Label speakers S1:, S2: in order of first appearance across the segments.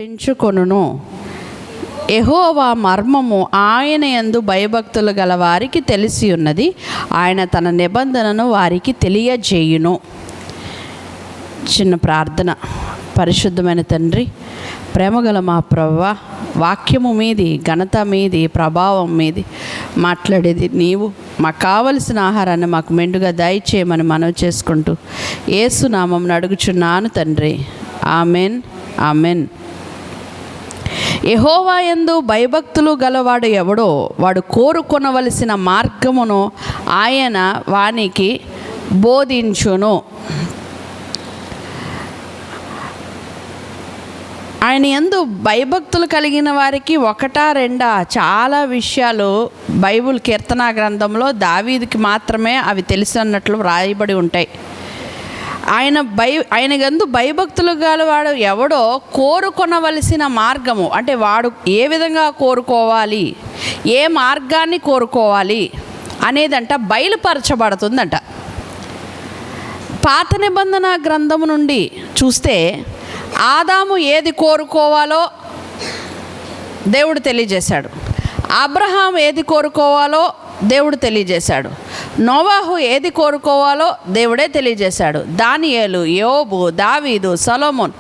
S1: ఎంచుకొనును. యెహోవా మర్మము ఆయన యందు భయభక్తులు గల వారికి తెలిసి ఉన్నది. ఆయన తన నిబంధనను వారికి తెలియజేయును. చిన్న ప్రార్థన. పరిశుద్ధమైన తండ్రి, ప్రేమగల మా ప్రభువా, వాక్యము మీది, ఘనత మీది, ప్రభావం మీది మాట్లాడేది నీవు. మాకు కావలసిన ఆహారాన్ని మాకు మెండుగా దయచేయమని మనవి చేసుకుంటూ యేసు నామమున అడుగుచున్నాను తండ్రి. Amen, amen. యెహోవా యందు భయభక్తులు గలవాడు ఎవడో వాడు కోరుకొనవలసిన మార్గమును ఆయన వానికి బోధించును. ఆయన యందు భయభక్తులు కలిగిన వారికి ఒకటా రెండా చాలా విషయాలు బైబిల్ కీర్తనా గ్రంథంలో దావీదుకి మాత్రమే అవి తెలిసినట్లు రాయబడి ఉంటాయి. ఆయన యందు భయభక్తులు గలవాడు ఎవడో కోరుకొనవలసిన మార్గము, అంటే వాడు ఏ విధంగా కోరుకోవాలి, ఏ మార్గాన్ని కోరుకోవాలి అనేదంట బయలుపరచబడుతుందంట. పాత నిబంధన గ్రంథము నుండి చూస్తే ఆదాము ఏది కోరుకోవాలో దేవుడు తెలియజేశాడు. అబ్రహాం ఏది కోరుకోవాలో దేవుడు తెలియజేశాడు. నోవాహు ఏది కోరుకోవాలో దేవుడే తెలియజేశాడు. దానియేలు, యోబు, దావీదు, సొలొమోన్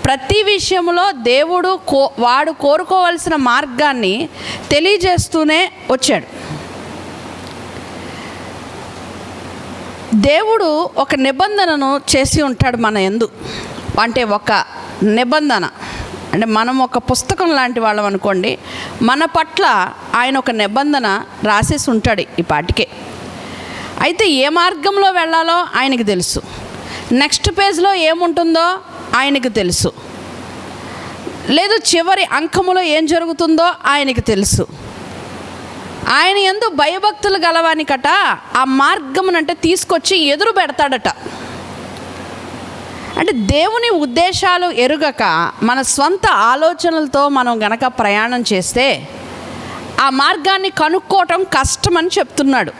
S1: ప్రతి విషయంలో దేవుడు వాడు కోరుకోవాల్సిన మార్గాన్ని తెలియజేస్తూనే వచ్చాడు. దేవుడు ఒక నిబంధనను చేసి ఉంటాడు మన యందు. అంటే ఒక నిబంధన అంటే మనం ఒక పుస్తకం లాంటి వాళ్ళం అనుకోండి. మన పట్ల ఆయన ఒక నిబంధన రాసేసి ఉంటాడు ఈ పాటికే. అయితే ఏ మార్గంలో వెళ్ళాలో ఆయనకి తెలుసు. నెక్స్ట్ పేజ్లో ఏముంటుందో ఆయనకి తెలుసు. లేదు చివరి అంకములో ఏం జరుగుతుందో ఆయనకి తెలుసు. ఆయన యందు భయభక్తులు గలవానికట ఆ మార్గమునంటే తీసుకొచ్చి ఎదురు పెడతాడట. అంటే దేవుని ఉద్దేశాలు ఎరుగక మన స్వంత ఆలోచనలతో మనం గనక ప్రయాణం చేస్తే ఆ మార్గాన్ని కనుక్కోవటం కష్టమని చెప్తున్నాడు.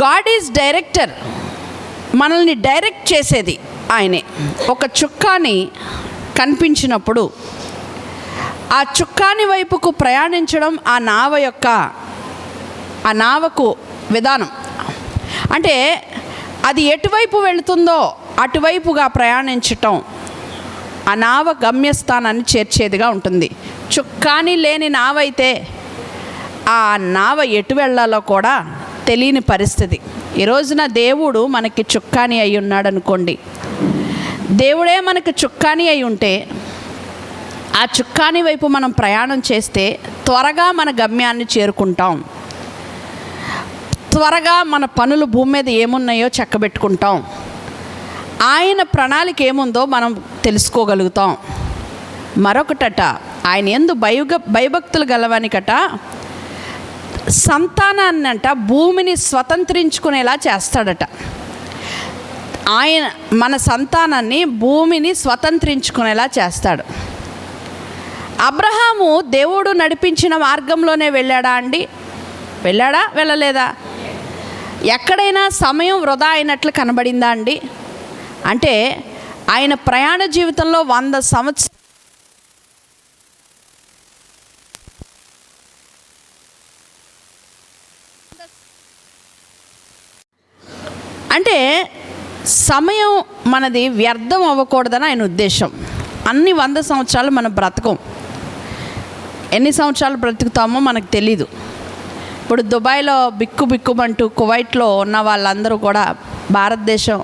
S1: God is director. మనల్ని డైరెక్ట్ చేసేది ఆయనే. ఒక చుక్కాని కనిపించినప్పుడు ఆ చుక్కాని వైపుకు ప్రయాణించడం ఆ నావకు విధానం. అంటే అది ఎటువైపు వెళుతుందో అటువైపుగా ప్రయాణించటం ఆ నావ గమ్యస్థానాన్ని చేర్చేదిగా ఉంటుంది. చుక్కాని లేని నావ అయితే ఆ నావ ఎటు వెళ్ళాలో కూడా తెలియని పరిస్థితి. ఈ రోజున దేవుడు మనకి చుక్కాని అయి ఉన్నాడు అనుకోండి. దేవుడే మనకి చుక్కాని అయి ఉంటే ఆ చుక్కాని వైపు మనం ప్రయాణం చేస్తే త్వరగా మన గమ్యాన్ని చేరుకుంటాం. త్వరగా మన పనులు భూమి మీద ఏమున్నాయో చక్కబెట్టుకుంటాం. ఆయన ప్రణాళిక ఏముందో మనం తెలుసుకోగలుగుతాం. మరొకటట, ఆయన యందు భయభక్తులు గలవానికట సంతానాన్నంట భూమిని స్వతంత్రించుకునేలా చేస్తాడట. ఆయన మన సంతానాన్ని భూమిని స్వతంత్రించుకునేలా చేస్తాడు. అబ్రహాము దేవుడు నడిపించిన మార్గంలోనే వెళ్ళాడా అండి? వెళ్ళాడా? వెళ్ళలేదా? ఎక్కడైనా సమయం వృధా అయినట్లు కనబడిందా అండి? అంటే ఆయన ప్రయాణ జీవితంలో 100 సంవత్సరాలు అంటే సమయం మనది వ్యర్థం అవ్వకూడదని ఆయన ఉద్దేశం. అన్ని 100 సంవత్సరాలు మనం బ్రతకం. ఎన్ని సంవత్సరాలు బ్రతుకుతామో మనకు తెలీదు. ఇప్పుడు దుబాయ్లో బిక్కుమంటూ కువైట్లో ఉన్న వాళ్ళందరూ కూడా భారతదేశం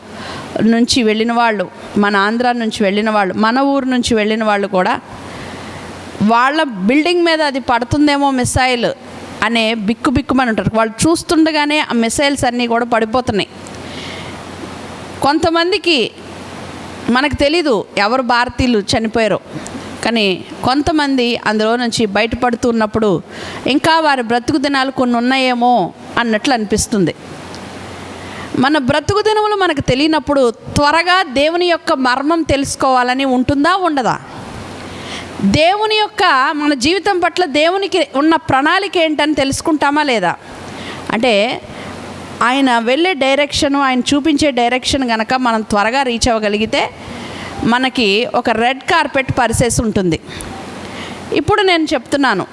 S1: నుంచి వెళ్ళిన వాళ్ళు, మన ఆంధ్ర నుంచి వెళ్ళిన వాళ్ళు, మన ఊరు నుంచి వెళ్ళిన వాళ్ళు కూడా వాళ్ళ బిల్డింగ్ మీద అది పడుతుందేమో మిసైల్ అనే బిక్కుమని ఉంటారు. వాళ్ళు చూస్తుండగానే ఆ మిసైల్స్ అన్నీ కూడా పడిపోతున్నాయి. కొంతమందికి మనకు తెలీదు ఎవరు భారతీయులు చనిపోయారో, కానీ కొంతమంది అందులో నుంచి బయటపడుతున్నప్పుడు ఇంకా వారి బ్రతుకు దినాలు కొన్ని ఉన్నాయేమో అన్నట్లు అనిపిస్తుంది. మన బ్రతుకు దినములు మనకు తెలియనప్పుడు త్వరగా దేవుని యొక్క మర్మం తెలుసుకోవాలని ఉంటుందా, ఉండదా? దేవుని యొక్క మన జీవితం పట్ల దేవునికి ఉన్న ప్రణాళిక ఏంటని తెలుసుకుంటామా లేదా? అంటే ఆయన వెళ్ళే డైరెక్షను, ఆయన చూపించే డైరెక్షన్ కనుక మనం త్వరగా రీచ్ అవ్వగలిగితే మనకి ఒక రెడ్ కార్పెట్ పరిసేసి ఉంటుంది. ఇప్పుడు నేను చెప్తున్నాను,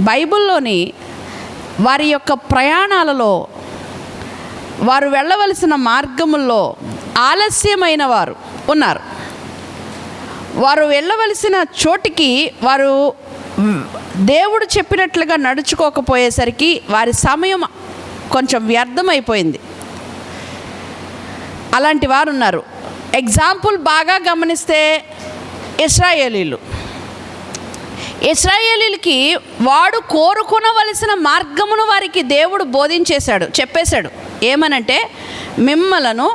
S1: బైబిల్లోని వారి యొక్క ప్రయాణాలలో, వారు వెళ్ళవలసిన మార్గముల్లో ఆలస్యమైన వారు ఉన్నారు. వారు వెళ్ళవలసిన చోటికి వారు దేవుడు చెప్పినట్లుగా నడుచుకోకపోయేసరికి వారి సమయం కొంచెం వ్యర్థమైపోయింది. అలాంటి వారు ఉన్నారు. ఎగ్జాంపుల్ బాగా గమనిస్తే ఇశ్రాయేలీలకి వాడు కోరుకొనవలసిన మార్గమును వారికి దేవుడు బోధించేశాడు, చెప్పేశాడు. ఏమనంటే, మిమ్మలను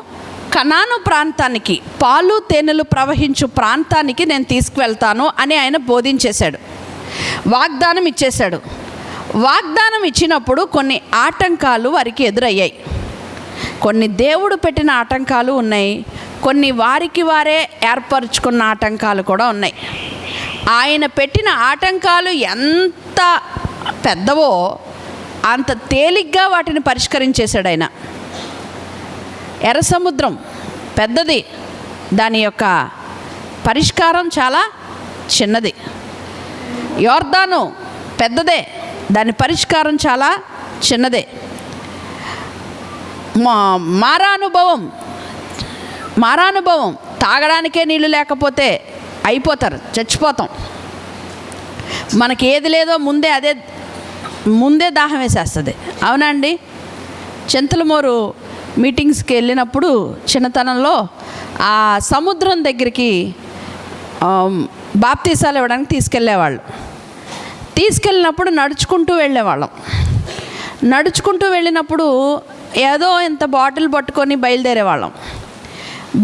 S1: కనాను ప్రాంతానికి, పాలు తేనెలు ప్రవహించు ప్రాంతానికి నేను తీసుకువెళ్తాను అని ఆయన బోధించేశాడు, వాగ్దానం ఇచ్చేశాడు. వాగ్దానం ఇచ్చినప్పుడు కొన్ని ఆటంకాలు వారికి ఎదురయ్యాయి. కొన్ని దేవుడు పెట్టిన ఆటంకాలు ఉన్నాయి, కొన్ని వారికి వారే ఏర్పరచుకున్న ఆటంకాలు కూడా ఉన్నాయి. ఆయన పెట్టిన ఆటంకాలు ఎంత పెద్దవో అంత తేలిగ్గా వాటిని పరిష్కరించేశాడు ఆయన. ఎర్ర సముద్రం పెద్దది, దాని యొక్క పరిష్కారం చాలా చిన్నది. యోర్దాను పెద్దదే, దాని పరిష్కారం చాలా చిన్నదే. మారానుభవం తాగడానికే నీళ్ళు లేకపోతే అయిపోతారు, చచ్చిపోతాం. మనకి ఏది లేదో ముందే దాహం వేసేస్తుంది. అవునండి. చింతలమూరు మీటింగ్స్కి వెళ్ళినప్పుడు చిన్నతనంలో ఆ సముద్రం దగ్గరికి బాప్తీసాలు ఇవ్వడానికి తీసుకెళ్ళినప్పుడు నడుచుకుంటూ వెళ్ళినప్పుడు ఏదో ఇంత బాటిల్ పట్టుకొని బయలుదేరేవాళ్ళం.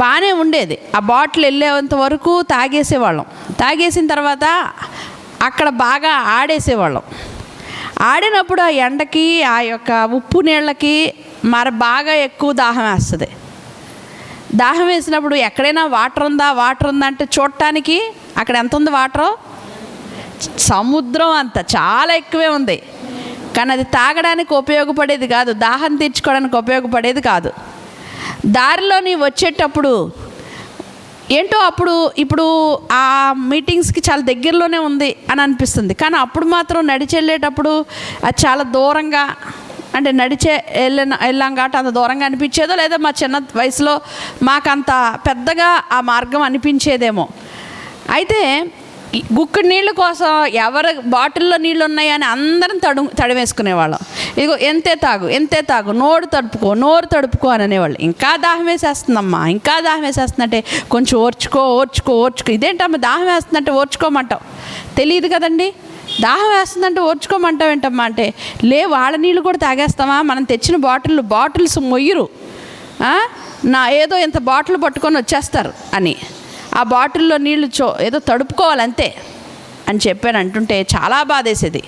S1: బాగానే ఉండేది. ఆ బాటిల్ వెళ్ళేంత వరకు తాగేసిన తర్వాత అక్కడ బాగా ఆడేసేవాళ్ళం. ఆడినప్పుడు ఆ ఎండకి, ఆ యొక్క ఉప్పు నీళ్ళకి బాగా ఎక్కువ దాహం వేస్తుంది. దాహం వేసినప్పుడు ఎక్కడైనా వాటర్ ఉందా అంటే చూడటానికి అక్కడ ఎంత ఉంది వాటరు? సముద్రం అంత, చాలా ఎక్కువే ఉంది. కానీ అది తాగడానికి ఉపయోగపడేది కాదు, దాహం తీర్చుకోవడానికి ఉపయోగపడేది కాదు. దారిలోని వచ్చేటప్పుడు ఏంటో ఇప్పుడు ఆ మీటింగ్స్కి చాలా దగ్గరలోనే ఉంది అని అనిపిస్తుంది. కానీ అప్పుడు మాత్రం నడిచి వెళ్ళేటప్పుడు అది చాలా దూరంగా, అంటే వెళ్ళాం కాబట్టి అంత దూరంగా అనిపించేదో, లేదా మా చిన్న వయసులో మాకంత పెద్దగా ఆ మార్గం అనిపించేదేమో. అయితే గుక్కడి నీళ్ళ కోసం ఎవరి బాటిల్లో నీళ్ళు ఉన్నాయని అందరం తడివేసుకునేవాళ్ళం. ఇదిగో ఎంతే తాగు, నోరు తడుపుకో అని అనేవాళ్ళు. ఇంకా దాహం వేసేస్తుందంటే కొంచెం ఓర్చుకో. ఇదేంటమ్మా దాహం వేస్తుందంటే ఓర్చుకోమంటావు? తెలియదు కదండి. దాహం వేస్తుందంటే ఓర్చుకోమంటావు ఏంటమ్మా అంటే, వాళ్ళ నీళ్ళు కూడా తాగేస్తామా? మనం తెచ్చిన బాటిల్స్ మొయ్యరు, ఏదో ఇంత బాటిల్ పట్టుకొని వచ్చేస్తారు అని. ఆ బాటిల్లో నీళ్ళు ఏదో తడుపుకోవాలంతే అని చెప్పాను అంటుంటే చాలా బాధేసేది.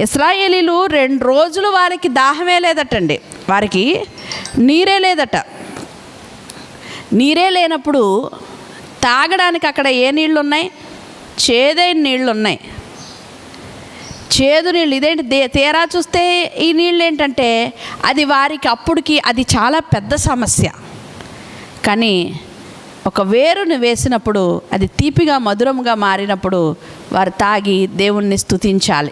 S1: ఇశ్రాయేలీలు 2 రోజులు వారికి దాహమే లేదటండి, వారికి నీరే లేదట. నీరే లేనప్పుడు తాగడానికి అక్కడ ఏ నీళ్ళు ఉన్నాయి? చేదైన నీళ్ళు ఉన్నాయి, చేదు నీళ్ళు. ఇదేంటి తీరా చూస్తే ఈ నీళ్ళు ఏంటంటే అది వారికి అప్పటికి అది చాలా పెద్ద సమస్య. కానీ ఒక వేరుని వేసినప్పుడు అది తీపిగా మధురంగా మారినప్పుడు వారు తాగి దేవుణ్ణి స్తుతించాలి.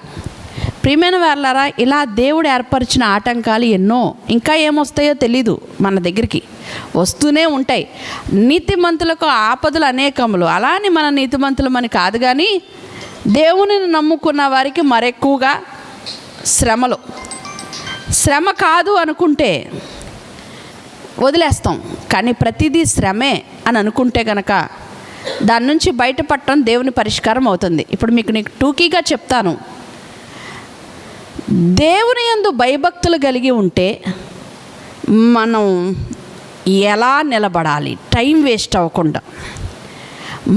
S1: ప్రియమైన వారలారా, ఇలా దేవుడు ఏర్పరిచిన ఆటంకాలు ఎన్నో, ఇంకా ఏమొస్తాయో తెలీదు, మన దగ్గరికి వస్తూనే ఉంటాయి. నీతిమంతులకు ఆపదలు అనేకములు. అలానే మన నీతిమంతులమని కాదు, కానీ దేవునిని నమ్ముకున్న వారికి మరెక్కువగా శ్రమ కాదు అనుకుంటే వదిలేస్తాం. కానీ ప్రతిదీ శ్రమే అని అనుకుంటే కనుక దాని నుంచి బయటపడటం దేవుని పరిష్కారం అవుతుంది. ఇప్పుడు నీకు టూకీగా చెప్తాను. దేవుని యందు భయభక్తులు కలిగి ఉంటే మనం ఎలా నిలబడాలి, టైం వేస్ట్ అవ్వకుండా.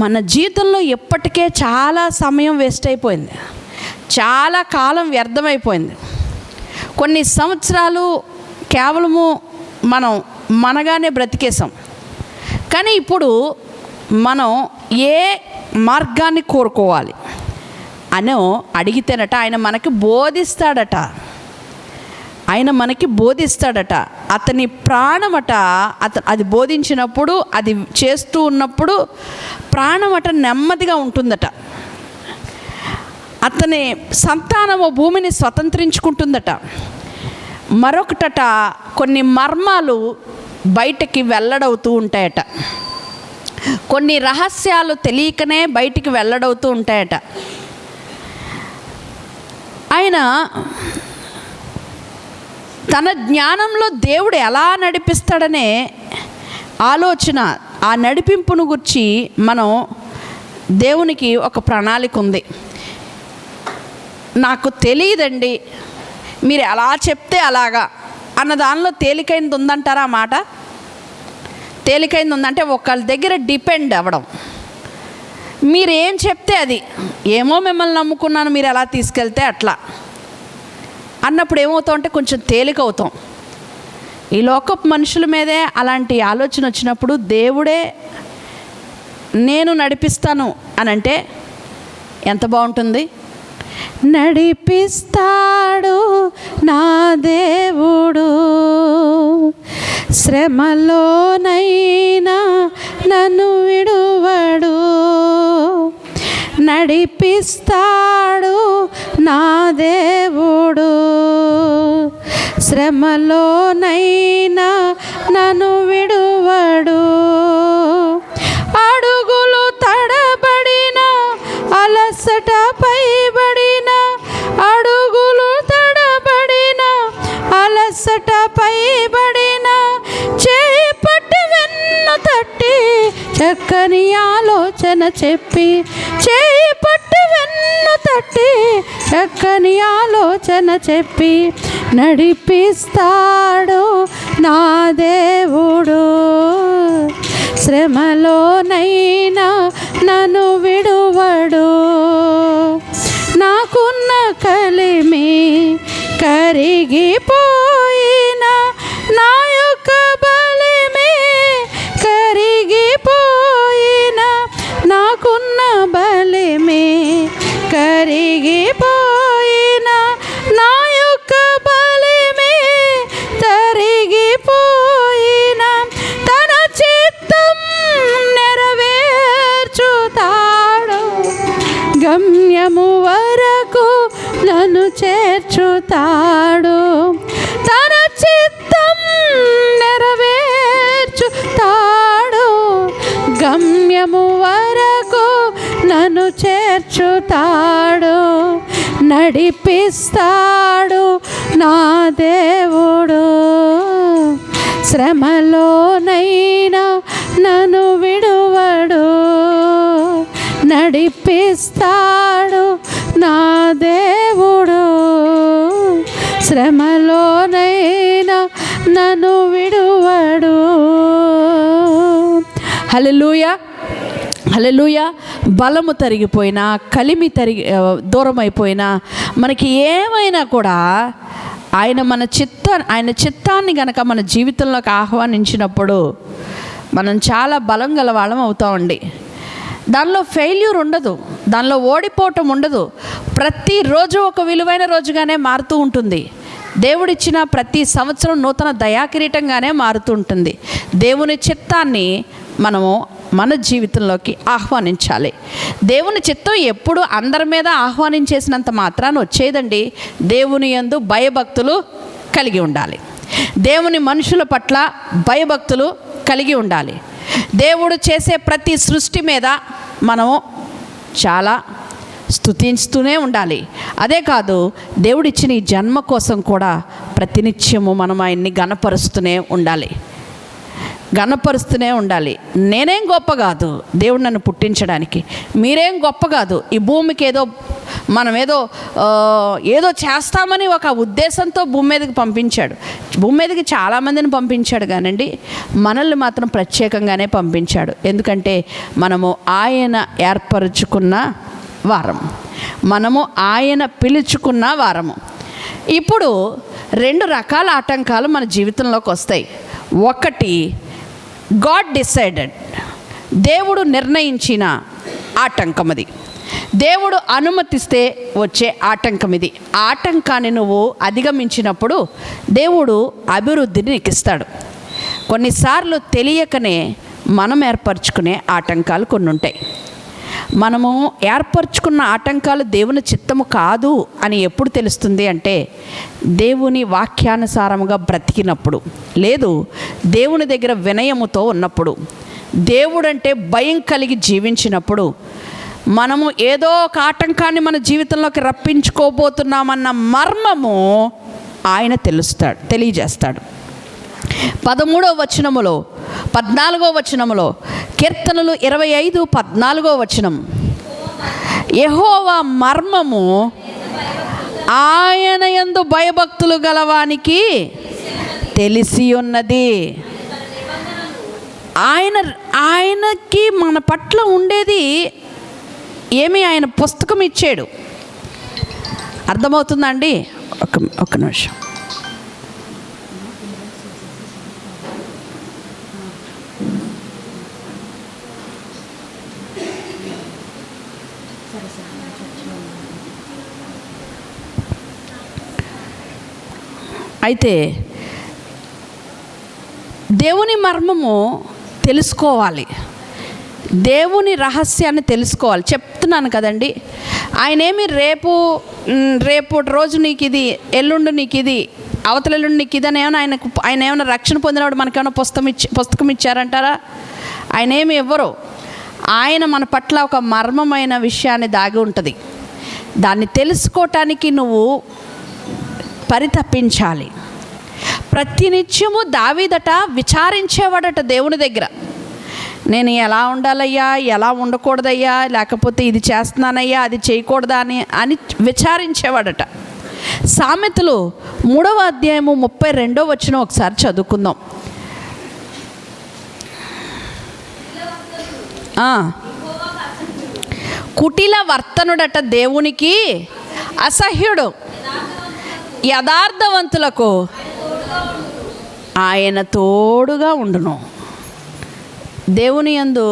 S1: మన జీవితంలో ఎప్పటికే చాలా సమయం వేస్ట్ అయిపోయింది, చాలా కాలం వ్యర్థమైపోయింది. కొన్ని సంవత్సరాలు కేవలము మనగానే బ్రతికేసాం. కానీ ఇప్పుడు మనం ఏ మార్గాన్ని కోరుకోవాలి అని అడిగితేనట ఆయన మనకి బోధిస్తాడట. ఆయన మనకి బోధిస్తాడట. అతని ప్రాణమట అది బోధించినప్పుడు, అది చేస్తూ ఉన్నప్పుడు ప్రాణమట నెమ్మదిగా ఉంటుందట. అతని సంతానము భూమిని స్వతంత్రించుకుంటుందట. మరొకటట, కొన్ని మర్మాలు బయటికి వెల్లడవుతూ ఉంటాయట. కొన్ని రహస్యాలు తెలియకనే బయటికి వెల్లడవుతూ ఉంటాయట. ఆయన తన జ్ఞానంలో దేవుడు ఎలా నడిపిస్తాడనే ఆలోచన, ఆ నడిపింపును గురించి మనం దేవునికి ఒక ప్రణాళిక ఉంది. నాకు తెలియదండి, మీరు ఎలా చెప్తే అలాగా అన్న దానిలో తేలికైనది ఉందంటారా? ఆ మాట తేలికైంది ఉందంటే ఒకళ్ళ దగ్గర డిపెండ్ అవ్వడం. మీరు ఏం చెప్తే అది, ఏమో మిమ్మల్ని నమ్ముకున్నాను, మీరు ఎలా తీసుకెళ్తే అట్లా అన్నప్పుడు ఏమవుతాం అంటే కొంచెం తేలిక అవుతాం. ఈ లోకపు మనుషుల మీదే అలాంటి ఆలోచన వచ్చినప్పుడు దేవుడే నేను నడిపిస్తాను అని అంటే ఎంత బాగుంటుంది. నడిపిస్తాడు నా దేవుడు, శ్రమలోనైనా నన్ను విడువడు. నడిపిస్తాడు నా దేవుడు, శ్రమలోనైనా నన్ను విడువడు. అడుగులు తడబడిన, అలసట పైబడిన, అడుగులు తడబడిన, అలసట పైబడిన, చేయి పట్టి వెన్ను తట్టి చక్కని ఆలోచన చెప్పి, చేయి పట్టి వెన్ను తట్టి చక్కని ఆలోచన చెప్పి నడిపిస్తాడు నా దేవుడు, శ్రమలోనైనా నన్ను విడువడు. నాకున్న కలిమి కరిగిపోయిన, నా యొక్క బలిమే కరిగిపోయిన, నాకున్న బలిమే కరిగిపోయిన, నా యొక్క బలిమే తరిగిపోయిన, తన చిత్తం నెరవేర్చుతాడు, గమ్యము వరకు నన్ను చేర్చుతాడు. తన చిత్తం నెరవేర్చుతాడు, గమ్యము వరకు నన్ను చేర్చుతాడు. నడిపిస్తాడు నా దేవుడు, శ్రమలోనైనా నన్ను విడువడు. నడిపిస్తాడు నా దేవుడు, శ్రమలోనైనా నన్ను విడువడు. హల్లెలూయా, హల్లెలూయా. బలము తరిగిపోయినా, కలిమి దూరం అయిపోయినా, మనకి ఏమైనా కూడా ఆయన చిత్తాన్ని గనక మన జీవితంలోకి ఆహ్వానించినప్పుడు మనం చాలా బలం గల వాళ్ళం అవుతామండి. దానిలో ఫెయిల్యూర్ ఉండదు, దానిలో ఓడిపోవటం ఉండదు. ప్రతిరోజు ఒక విలువైన రోజుగానే మారుతూ ఉంటుంది. దేవుడిచ్చిన ప్రతి సంవత్సరం నూతన దయాకిరీటంగానే మారుతూ ఉంటుంది. దేవుని చిత్తాన్ని మనము మన జీవితంలోకి ఆహ్వానించాలి. దేవుని చిత్తం ఎప్పుడు అందరి మీద ఆహ్వానించేసినంత మాత్రాన వచ్చేదండి. దేవుని యందు భయభక్తులు కలిగి ఉండాలి. దేవుని మనుషుల పట్ల భయభక్తులు కలిగి ఉండాలి. దేవుడు చేసే ప్రతి సృష్టి మీద మనము చాలా స్తుతిస్తూనే ఉండాలి. అదే కాదు, దేవుడిచ్చిన ఈ జన్మ కోసం కూడా ప్రతినిత్యము మనం ఆయన్ని గణపరుస్తూనే ఉండాలి. నేనేం గొప్ప కాదు దేవుడు నన్ను పుట్టించడానికి, మీరేం గొప్ప కాదు. ఈ భూమికి మనం ఏదో చేస్తామని ఒక ఉద్దేశంతో భూమి మీదకి పంపించాడు. భూమి మీదకి చాలామందిని పంపించాడు కానండి, మనల్ని మాత్రం ప్రత్యేకంగానే పంపించాడు. ఎందుకంటే మనము ఆయన ఏర్పరచుకున్న వారం, మనము ఆయన పిలుచుకున్న వారము. ఇప్పుడు 2 రకాల ఆటంకాలు మన జీవితంలోకి వస్తాయి. ఒకటి, గాడ్ డిసైడెడ్, దేవుడు నిర్ణయించిన ఆటంకం. అది దేవుడు అనుమతిస్తే వచ్చే ఆటంకం ఇది. ఆటంకాన్ని నువ్వు అధిగమించినప్పుడు దేవుడు అభివృద్ధిని నీకు ఇస్తాడు. కొన్నిసార్లు తెలియకనే మనం ఏర్పరచుకునే ఆటంకాలు కొన్ని ఉంటాయి. మనము ఏర్పరచుకున్న ఆటంకాలు దేవుని చిత్తము కాదు అని ఎప్పుడు తెలుస్తుంది అంటే, దేవుని వాక్యానుసారముగా బ్రతికినప్పుడు, లేదు దేవుని దగ్గర వినయముతో ఉన్నప్పుడు, దేవుడంటే భయం కలిగి జీవించినప్పుడు, మనము ఏదో ఒక ఆటంకాన్ని మన జీవితంలోకి రప్పించుకోబోతున్నామన్న మర్మము ఆయన తెలియజేస్తాడు. 13వ వచనములో 14వ వచనములో, కీర్తనలు 25:14వ వచనం, యెహోవా మర్మము ఆయన యందు భయభక్తులు గలవానికి తెలిసి ఉన్నది. ఆయనకి మన పట్ల ఉండేది ఏమి, ఆయన పుస్తకం ఇచ్చాడు. అర్థమవుతుందా అండి? ఒక నిమిషం. అయితే దేవుని మర్మము తెలుసుకోవాలి, దేవుని రహస్యాన్ని తెలుసుకోవాలి. చెప్తున్నాను కదండి, ఆయనేమి రేపు రోజు నీకు ఇది, ఎల్లుండి నీకు ఇది, అవతల ఎల్లుండి నీకు ఇది అని ఏమైనా ఆయన ఏమైనా రక్షణ పొందినప్పుడు మనకేమైనా పుస్తకం ఇచ్చారంటారా? ఆయన ఏమి ఇవ్వరు. ఆయన మన పట్ల ఒక మర్మమైన విషయాన్ని దాగి ఉంటుంది. దాన్ని తెలుసుకోవటానికి నువ్వు పరితపించాలి. ప్రతినిత్యము దావీదట విచారించేవాడట దేవుని దగ్గర. నేను ఎలా ఉండాలయ్యా, ఎలా ఉండకూడదయ్యా, లేకపోతే ఇది చేస్తున్నానయ్యా, అది చేయకూడదా అని విచారించేవాడట. సామెతలు 3వ అధ్యాయము 32వ వచనం ఒకసారి చదువుకుందాం. కుటిల వర్తనుడట దేవునికి అసహ్యుడు, యథార్థవంతులకు ఆయన తోడుగా ఉండును. దేవుని యందు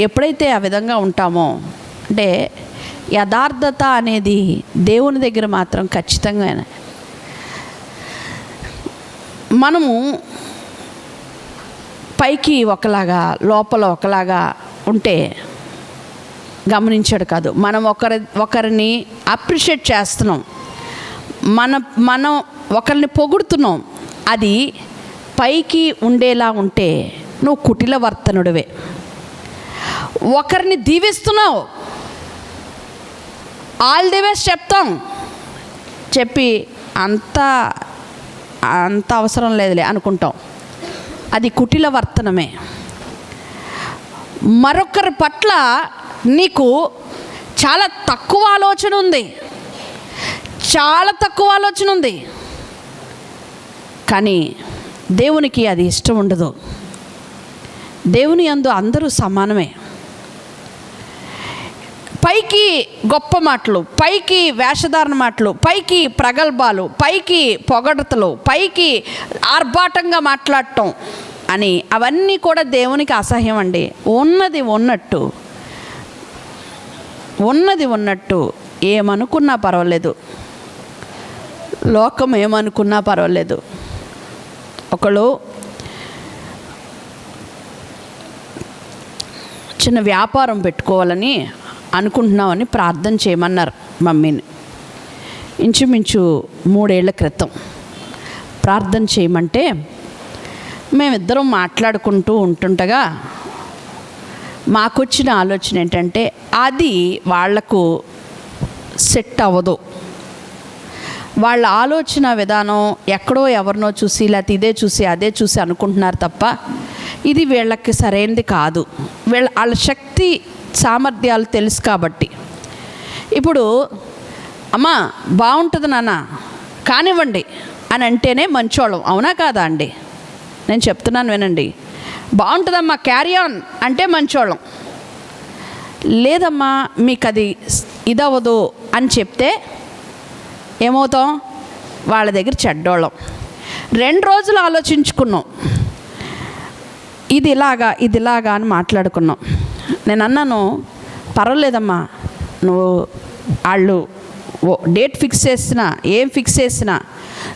S1: ఎప్పుడైతే ఆ విధంగా ఉంటామో, అంటే యథార్థత అనేది దేవుని దగ్గర మాత్రం ఖచ్చితంగా. మనము పైకి ఒకలాగా లోపల ఒకలాగా ఉంటే గమనించాడు కాదు. మనం ఒకరిని అప్రిషియేట్ చేస్తున్నాం, మనం ఒకరిని పొగుడుతున్నాం, అది పైకి ఉండేలా ఉంటే నువ్వు కుటిల వర్తనుడివే. ఒకరిని దీవిస్తున్నావు, ఆల్ ది బెస్ట్ చెప్తాం, చెప్పి అంత అవసరం లేదులే అనుకుంటాం, అది కుటిల వర్తనమే. మరొకరి పట్ల నీకు చాలా తక్కువ ఆలోచన ఉంది, కానీ దేవునికి అది ఇష్టం ఉండదు. దేవుని యందు అందరూ సమానమే. పైకి గొప్ప మాటలు, పైకి వేషధారణ మాటలు, పైకి ప్రగల్భాలు, పైకి పొగడతలు, పైకి ఆర్భాటంగా మాట్లాడటం అని అవన్నీ కూడా దేవునికి అసహ్యం అండి. ఉన్నది ఉన్నట్టు ఏమనుకున్నా పర్వాలేదు, లోకం ఏమనుకున్నా పర్వాలేదు. ఒకళ్ళు చిన్న వ్యాపారం పెట్టుకోవాలని అనుకుంటున్నామని ప్రార్థన చేయమన్నారు మమ్మీని. ఇంచుమించు 3 ఏళ్ల క్రితం ప్రార్థన చేయమంటే మేమిద్దరం మాట్లాడుకుంటూ ఉంటుండగా మాకొచ్చిన ఆలోచన ఏంటంటే, అది వాళ్లకు సెట్ అవ్వదు. వాళ్ళ ఆలోచన విధానం ఎక్కడో ఎవరినో చూసి, లేకపోతే ఇదే చూసి అదే చూసి అనుకుంటున్నారు తప్ప ఇది వీళ్ళకి సరైనది కాదు. వాళ్ళ శక్తి సామర్థ్యాలు తెలుసు కాబట్టి. ఇప్పుడు అమ్మా బాగుంటుంది నాన్న కానివ్వండి అని అంటేనే మంచోళ్ళం, అవునా కాదా అండి? నేను చెప్తున్నాను వినండి. బాగుంటుందమ్మా క్యారీ ఆన్ అంటే మంచోళ్ళం. లేదమ్మా మీకు అది ఇదవ్వదు అని చెప్తే ఏమవుతాం? వాళ్ళ దగ్గర చెడ్డోళ్ళం. 2 రోజులు ఆలోచించుకున్నాం, ఇది ఇలాగా అని మాట్లాడుకున్నాం. నేను అన్నాను, పర్వాలేదమ్మా నువ్వు వాళ్ళు డేట్ ఫిక్స్ చేసినా ఏం ఫిక్స్ చేసినా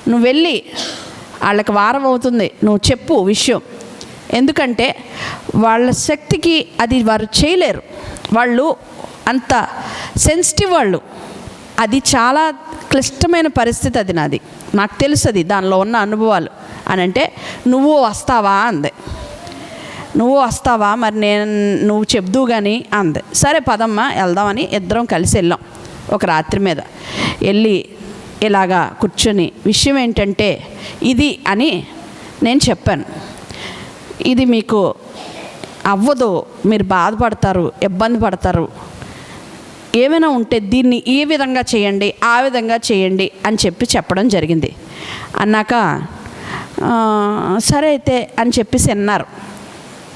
S1: నువ్వు వెళ్ళి వాళ్ళకి వారం అవుతుంది నువ్వు చెప్పు విషయం. ఎందుకంటే వాళ్ళ శక్తికి అది వారు చేయలేరు. వాళ్ళు అంత సెన్సిటివ్ వాళ్ళు. అది చాలా క్లిష్టమైన పరిస్థితి. అది నాకు తెలుసు, అది దానిలో ఉన్న అనుభవాలు. అని అంటే నువ్వు వస్తావా అంది. నువ్వు వస్తావా మరి నువ్వు చెప్దు కానీ అంది. సరే పదమ్మా వెళ్దామని ఇద్దరం కలిసి వెళ్ళాం. ఒక రాత్రి మీద వెళ్ళి ఇలాగా కూర్చొని విషయం ఏంటంటే ఇది అని నేను చెప్పాను. ఇది మీకు అవ్వదు, మీరు బాధపడతారు, ఇబ్బంది పడతారు, ఏమైనా ఉంటే దీన్ని ఈ విధంగా చేయండి, ఆ విధంగా చేయండి అని చెప్పడం జరిగింది. అన్నాక సరే అయితే అని చెప్పేసి అన్నారు.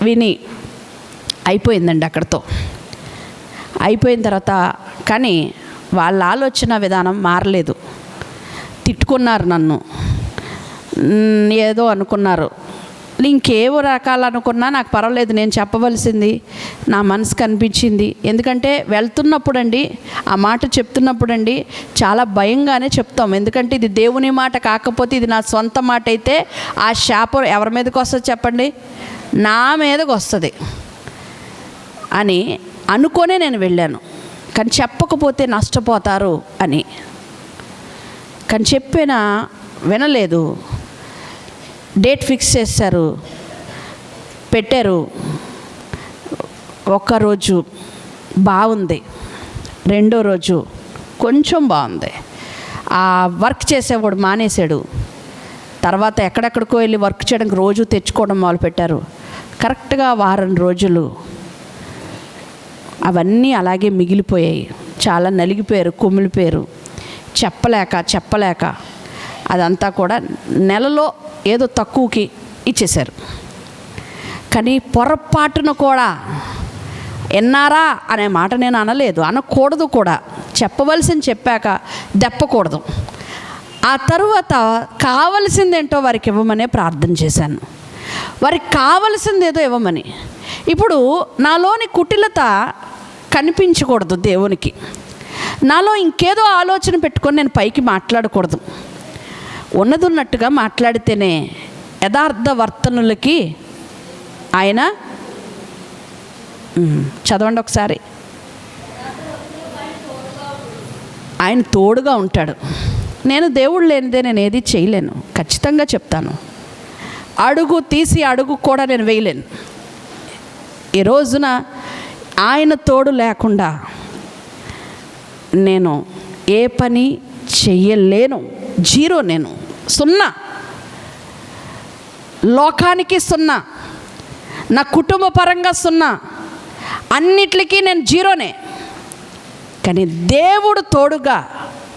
S1: విని అయిపోయిందండి అక్కడితో. అయిపోయిన తర్వాత కానీ వాళ్ళ ఆలోచన విధానం మారలేదు. తిట్టుకున్నారు నన్ను, ఏదో అనుకున్నారు. ఇంకేవో రకాలు అనుకున్నా నాకు పర్వాలేదు, నేను చెప్పవలసింది నా మనసుకు అనిపించింది. ఎందుకంటే వెళ్తున్నప్పుడు అండి, ఆ మాట చెప్తున్నప్పుడు అండి చాలా భయంగానే చెప్తాం. ఎందుకంటే ఇది దేవుని మాట కాకపోతే ఇది నా సొంత మాట అయితే ఆ శాపం ఎవరి మీదకి వస్తుంది చెప్పండి? నా మీదకి వస్తుంది అని అనుకోనే నేను వెళ్ళాను. కానీ చెప్పకపోతే నష్టపోతారు అని. కానీ చెప్పినా వినలేదు. డేట్ ఫిక్స్ చేశారు, పెట్టారు. ఒక్కరోజు బాగుంది, రెండో రోజు కొంచెం బాగుంది. ఆ వర్క్ చేసేవాడు మానేశాడు. తర్వాత ఎక్కడెక్కడికో వెళ్ళి వర్క్ చేయడానికి రోజు తెచ్చుకోవడం మొదలుపెట్టారు. కరెక్ట్గా వారం రోజులు అవన్నీ అలాగే మిగిలిపోయాయి. చాలా నలిగిపోయారు, కుమిలిపోయారు. చెప్పలేక అదంతా కూడా నెలలో ఏదో తక్కువకి ఇచ్చేశారు. కానీ పొరపాటున కూడా ఎన్నారా అనే మాట నేను అనలేదు, అనకూడదు కూడా. చెప్పవలసింది చెప్పాక దెప్పకూడదు. ఆ తరువాత కావలసిందేంటో వారికి ఇవ్వమనే ప్రార్థన చేశాను. వారికి కావలసిందేదో ఇవ్వమని. ఇప్పుడు నాలోని కుటిలత కనిపించకూడదు దేవునికి. నాలో ఇంకేదో ఆలోచన పెట్టుకొని నేను పైకి మాట్లాడకూడదు. ఉన్నది ఉన్నట్టుగా మాట్లాడితేనే యథార్థ వర్తనులకి ఆయన చదవండి ఒకసారి. ఆయన తోడుగా ఉంటాడు. నేను దేవుడు లేనిదే నేను ఏది చేయలేను, ఖచ్చితంగా చెప్తాను. అడుగు తీసి అడుగు కూడా నేను వేయలేను. ఈ రోజున ఆయన తోడు లేకుండా నేను ఏ పని చెయ్యలేను. జీరో, నేను సున్నా, లోకానికి సున్నా, నా కుటుంబ పరంగా సున్నా, అన్నిటికీ నేను జీరోనే. కానీ దేవుడు తోడుగా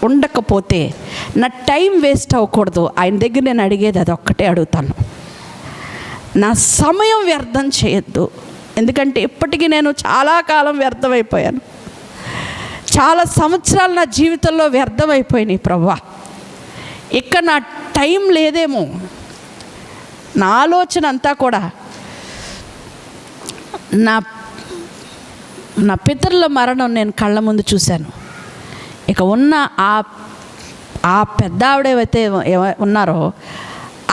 S1: ఉండకపోతే నా టైం వేస్ట్ అవ్వకూడదు. ఆయన దగ్గర నేను అడిగేది అది ఒక్కటే అడుగుతాను, నా సమయం వ్యర్థం చేయొద్దు. ఎందుకంటే ఇప్పటికీ నేను చాలా కాలం వ్యర్థమైపోయాను. చాలా సంవత్సరాలు నా జీవితంలో వ్యర్థమైపోయినాయి ప్రభువా. ఇక నా టైం లేదేమో. నా ఆలోచన అంతా కూడా నా పితరుల మరణం నేను కళ్ళ ముందు చూశాను. ఇక ఉన్న ఆ పెద్ద ఆవిడేవైతే ఉన్నారో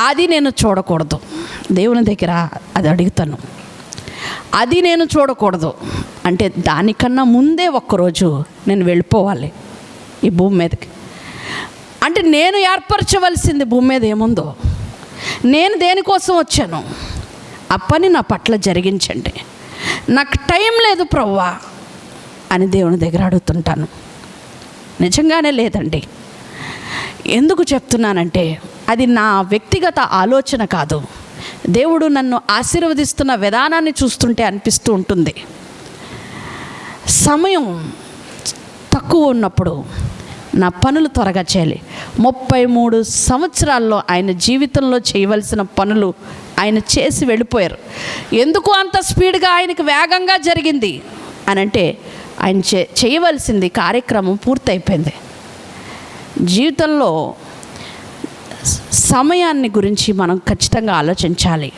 S1: అది నేను చూడకూడదు. దేవుని దగ్గర అది అడుగుతాను. అది నేను చూడకూడదు. అంటే దానికన్నా ముందే ఒక్కరోజు నేను వెళ్ళిపోవాలి ఈ భూమి మీదకి. అంటే నేను ఏర్పరచవలసింది భూమి మీద ఏముందో, నేను దేనికోసం వచ్చాను ఆ పని నా పట్ల జరిగించండి. నాకు టైం లేదు ప్రభువా అని దేవుని దగ్గర అడుగుతుంటాను. నిజంగానే లేదండి. ఎందుకు చెప్తున్నానంటే అది నా వ్యక్తిగత ఆలోచన కాదు. దేవుడు నన్ను ఆశీర్వదిస్తున్న విధానాన్ని చూస్తుంటే అనిపిస్తూ ఉంటుంది. సమయం తక్కువ ఉన్నప్పుడు నా పనులు త్వరగా చేయాలి. 33 సంవత్సరాల్లో ఆయన జీవితంలో చేయవలసిన పనులు ఆయన చేసి వెళ్ళిపోయారు. ఎందుకు అంత స్పీడ్గా ఆయనకి వేగంగా జరిగింది అని అంటే ఆయన చేయవలసింది కార్యక్రమం పూర్తయిపోయింది. జీవితంలో సమయాన్ని గురించి మనం ఖచ్చితంగా ఆలోచించాలి.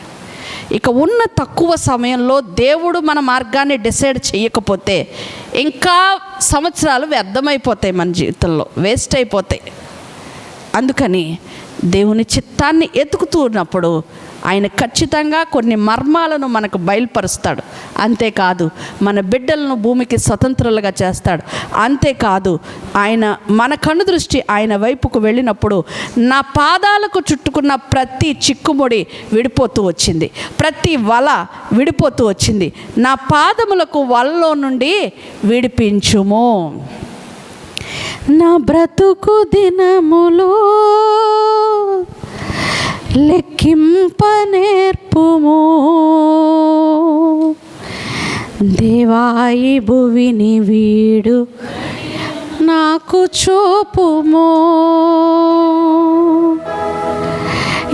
S1: ఇక ఉన్న తక్కువ సమయంలో దేవుడు మన మార్గాన్ని డిసైడ్ చేయకపోతే ఇంకా సంవత్సరాలు వ్యర్థమైపోతాయి, మన జీవితంలో వేస్ట్ అయిపోతాయి. అందుకని దేవుని చిత్తాన్ని ఎతుకుతున్నప్పుడు ఆయన ఖచ్చితంగా కొన్ని మర్మాలను మనకు బయలుపరుస్తాడు. అంతేకాదు మన బిడ్డలను భూమికి స్వతంత్రులుగా చేస్తాడు. అంతేకాదు ఆయన మన కన్ను దృష్టి ఆయన వైపుకు వెళ్ళినప్పుడు నా పాదాలకు చుట్టుకున్న ప్రతి చిక్కుముడి విడిపోతూ వచ్చింది, ప్రతి వల విడిపోతూ వచ్చింది. నా పాదములకు వలలో నుండి విడిపించుము. నా బ్రతుకు దినములు లెక్కింపనేర్పుము. దేవాయి భువిని వీడు నాకు చూపుము.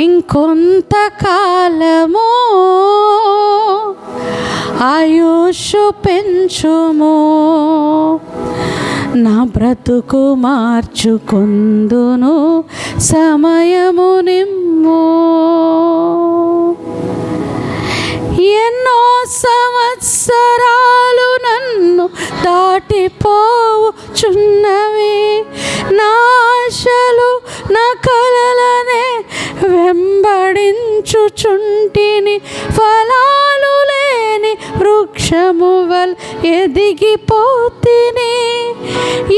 S1: ఇంకొంతకాలము ఆయుష్ పెంచుము. నా బ్రతుకు మార్చుకొందును సమయము నిమ్ము. ఎన్నో సంవత్సరాలు నన్ను దాటిపోవుచున్నవి. నా ఆశలు నా కలలనే వెంబడించుచుంటిని. ఫలాలు లేని వృక్షము వల్ ఎదిగిపోతిని.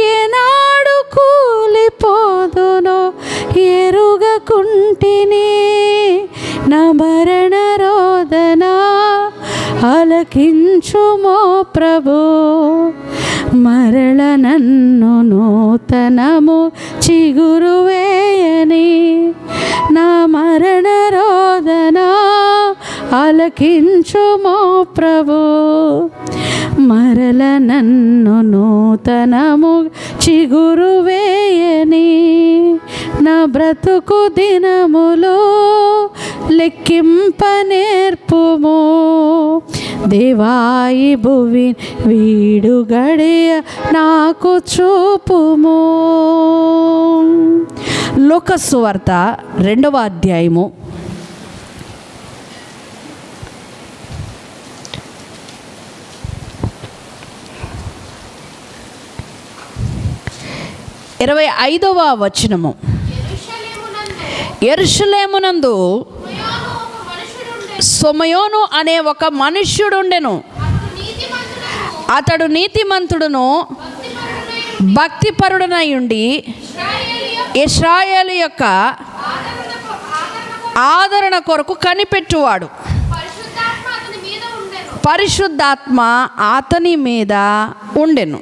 S1: ఏనాడు కూలిపోదునో ఎరుగకుంటిని. నా మరణ రోదన ఆలకించుమో ప్రభు. మరల నన్ను నూతనము చిగురు వేయని. నా మరణ రోదన ఆలకించుమో ప్రభు. మరల నన్ను నూతనము చిగురు వేయని. నా బ్రతుకు దినములో లెక్కింపనేర్పుము. దేవాయి భువి వీడు గడియ నాకు చూపుము. లూకా సువార్త 2వ అధ్యాయము 25వ వచనము. యెరూషలేమునందు సొమయోను అనే ఒక మనుష్యుడుండెను. అతడు నీతిమంతుడును భక్తిపరుడనై ఉండి ఇశ్రాయేలు యొక్క ఆదరణ కొరకు కనిపెట్టువాడు. పరిశుద్ధాత్మ అతని మీద ఉండెను.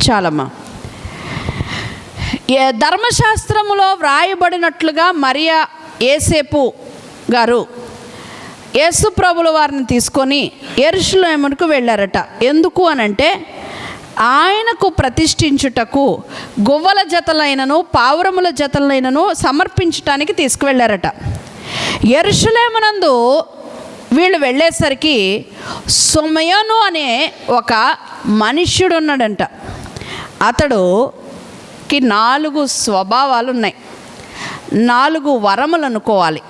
S1: చాలమ్మా. ధర్మశాస్త్రములో వ్రాయబడినట్లుగా మరియా యేసేపు గారు యేసు ప్రభుల వారిని తీసుకొని యెరూషలేమునకు వెళ్ళారట. ఎందుకు అనంటే ఆయనకు ప్రతిష్ఠించుటకు గువ్వల జతలైనను పావురముల జతలైనను సమర్పించటానికి తీసుకువెళ్ళారట. యెరూషలేమునందు వీళ్ళు వెళ్ళేసరికి సొమయోను అనే ఒక మనుష్యుడు ఉన్నాడంట. అతడుకి 4 స్వభావాలు ఉన్నాయి, 4 వరములు అనుకోవాలి.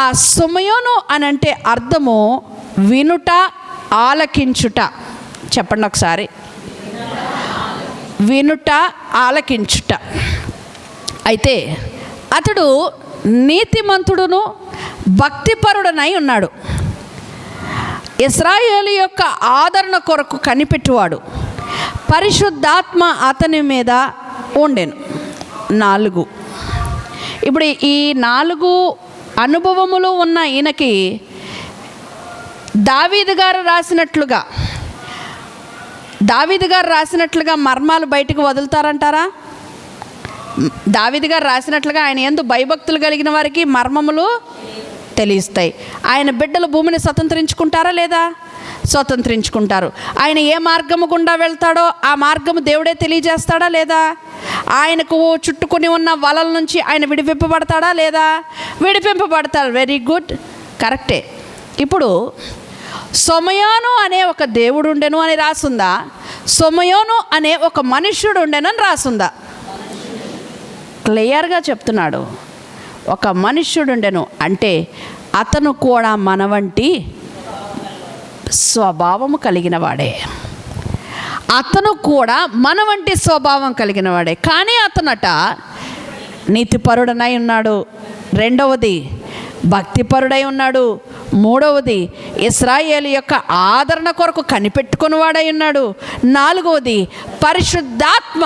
S1: ఆ సొమయోను అనంటే అర్థము వినుట, ఆలకించుట. చెప్పండి ఒకసారి. వినుట, ఆలకించుట. అయితే అతడు నీతిమంతుడును భక్తిపరుడనై ఉన్నాడు. ఇశ్రాయేలు యొక్క ఆదరణ కొరకు కనిపెట్టువాడు. పరిశుద్ధాత్మ అతని మీద ఉండెను. 4. ఇప్పుడు ఈ 4 అనుభవములు ఉన్న ఈయనకి దావీదు గారు రాసినట్లుగా మర్మాలు బయటకు వదులుతారంటారా? దావీదు గారు రాసినట్లుగా ఆయన యందు భయభక్తులు కలిగిన వారికి మర్మములు తెలియస్తాయి. ఆయన బిడ్డలు భూమిని స్వతంత్రించుకుంటారా లేదా? స్వతంత్రించుకుంటారు. ఆయన ఏ మార్గము గుండా వెళ్తాడో ఆ మార్గము దేవుడే తెలియజేస్తాడా లేదా? ఆయనకు చుట్టుకొని ఉన్న వలల నుంచి ఆయన విడిపింపబడతాడా లేదా? విడిపింపబడతాడు. వెరీ గుడ్, కరెక్టే. ఇప్పుడు సొమయోను అనే ఒక దేవుడు ఉండెను అని రాసుందా? సొమయోను అనే ఒక మనుష్యుడు ఉండెను అని రాసుందా? క్లియర్గా చెప్తున్నాడు. ఒక మనుష్యుడుండెను, అంటే అతను కూడా మన వంటి స్వభావము కలిగిన వాడే. అతను కూడా మన వంటి స్వభావం కలిగిన వాడే, కానీ అతనట నీతిపరుడనై ఉన్నాడు, రెండవది భక్తిపరుడై ఉన్నాడు, మూడవది ఇశ్రాయేలు యొక్క ఆదరణ కొరకు కనిపెట్టుకుని వాడై ఉన్నాడు, నాలుగవది పరిశుద్ధాత్మ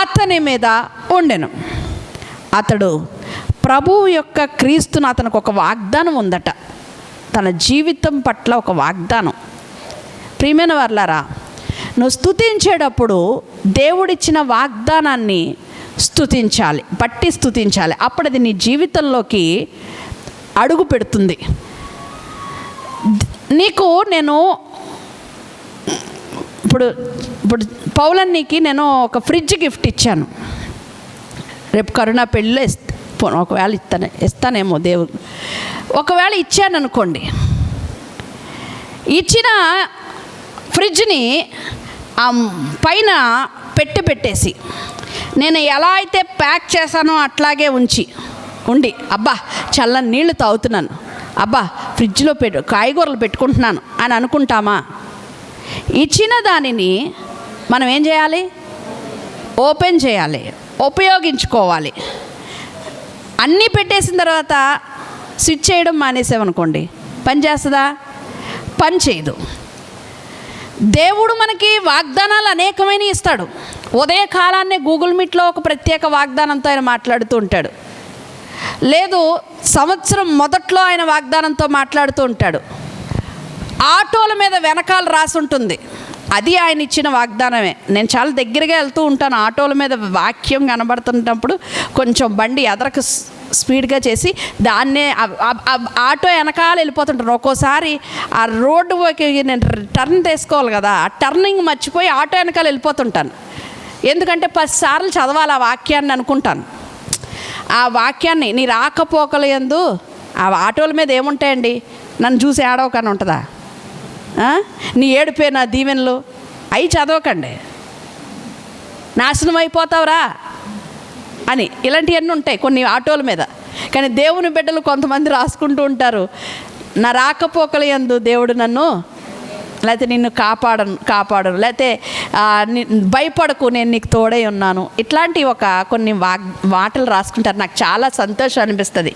S1: అతని మీద ఉండెను. అతడు ప్రభువు యొక్క క్రీస్తును, అతనికి ఒక వాగ్దానం ఉందట, తన జీవితం పట్ల ఒక వాగ్దానం. ప్రియమైన వారలారా, నువ్వు స్తుతించేటప్పుడు దేవుడిచ్చిన వాగ్దానాన్ని స్తుతించాలి, బట్టి స్తుతించాలి. అప్పుడు అది నీ జీవితంలోకి అడుగు పెడుతుంది. నీకు నేను ఇప్పుడు పౌలన్నీకి నేను ఒక ఫ్రిడ్జ్ గిఫ్ట్ ఇచ్చాను. రేపు కరుణ పెళ్ళిలో ఒకవేళ ఇస్తానేమో దేవుడు, ఒకవేళ ఇచ్చాను అనుకోండి. ఇచ్చిన ఫ్రిడ్జ్ని పైన పెట్టేసి నేను ఎలా అయితే ప్యాక్ చేశానో అట్లాగే ఉండి అబ్బా చల్లని నీళ్లు తాగుతున్నాను, అబ్బా ఫ్రిడ్జ్లో కాయగూరలు పెట్టుకుంటున్నాను అని అనుకుంటామా? ఇచ్చిన దానిని మనం ఏం చేయాలి? ఓపెన్ చేయాలి, ఉపయోగించుకోవాలి. అన్నీ పెట్టేసిన తర్వాత స్విచ్ చేయడం మానేసామనుకోండి, పని చేస్తుందా? పని చేయదు. దేవుడు మనకి వాగ్దానాలు అనేకమైన ఇస్తాడు. ఉదయకాలాన్నే గూగుల్ మీట్లో ఒక ప్రత్యేక వాగ్దానంతో ఆయన మాట్లాడుతూ ఉంటాడు, లేదు సంవత్సరం మొదట్లో ఆయన వాగ్దానంతో మాట్లాడుతూ ఉంటాడు. ఆటోల మీద వెనకాల రాసి ఉంటుంది, అది ఆయన ఇచ్చిన వాగ్దానమే. నేను చాలా దగ్గరగా వెళ్తూ ఉంటాను, ఆటోల మీద వాక్యం కనబడుతున్నప్పుడు కొంచెం బండి ఎదరకు స్పీడ్గా చేసి దాన్నే ఆటో వెనకాల వెళ్ళిపోతుంటాను. ఒక్కోసారి ఆ రోడ్డుకి నేను టర్న్ తీసుకోవాలి కదా, ఆ టర్నింగ్ మర్చిపోయి ఆటో వెనకాల వెళ్ళిపోతుంటాను. ఎందుకంటే 10 సార్లు చదవాలి ఆ వాక్యాన్ని అనుకుంటాను. ఆ వాక్యాన్ని నీ రాకపోకలు యందు ఆ ఆటోల మీద ఏముంటాయండి? నన్ను చూసి ఏడవకని ఉంటుందా? నీ ఏడుపే నా దీవెనలు అవి చదవకండి, నాశనం అయిపోతావురా అని, ఇలాంటివన్నీ ఉంటాయి కొన్ని ఆటోల మీద. కానీ దేవుని బిడ్డలు కొంతమంది రాసుకుంటూ ఉంటారు, నా రాకపోకలు యందు దేవుడు నన్ను, లేకపోతే నిన్ను కాపాడను, లేకపోతే భయపడకు నేను నీకు తోడై ఉన్నాను, ఇట్లాంటి కొన్ని మాటలు రాసుకుంటారు. నాకు చాలా సంతోషం అనిపిస్తుంది.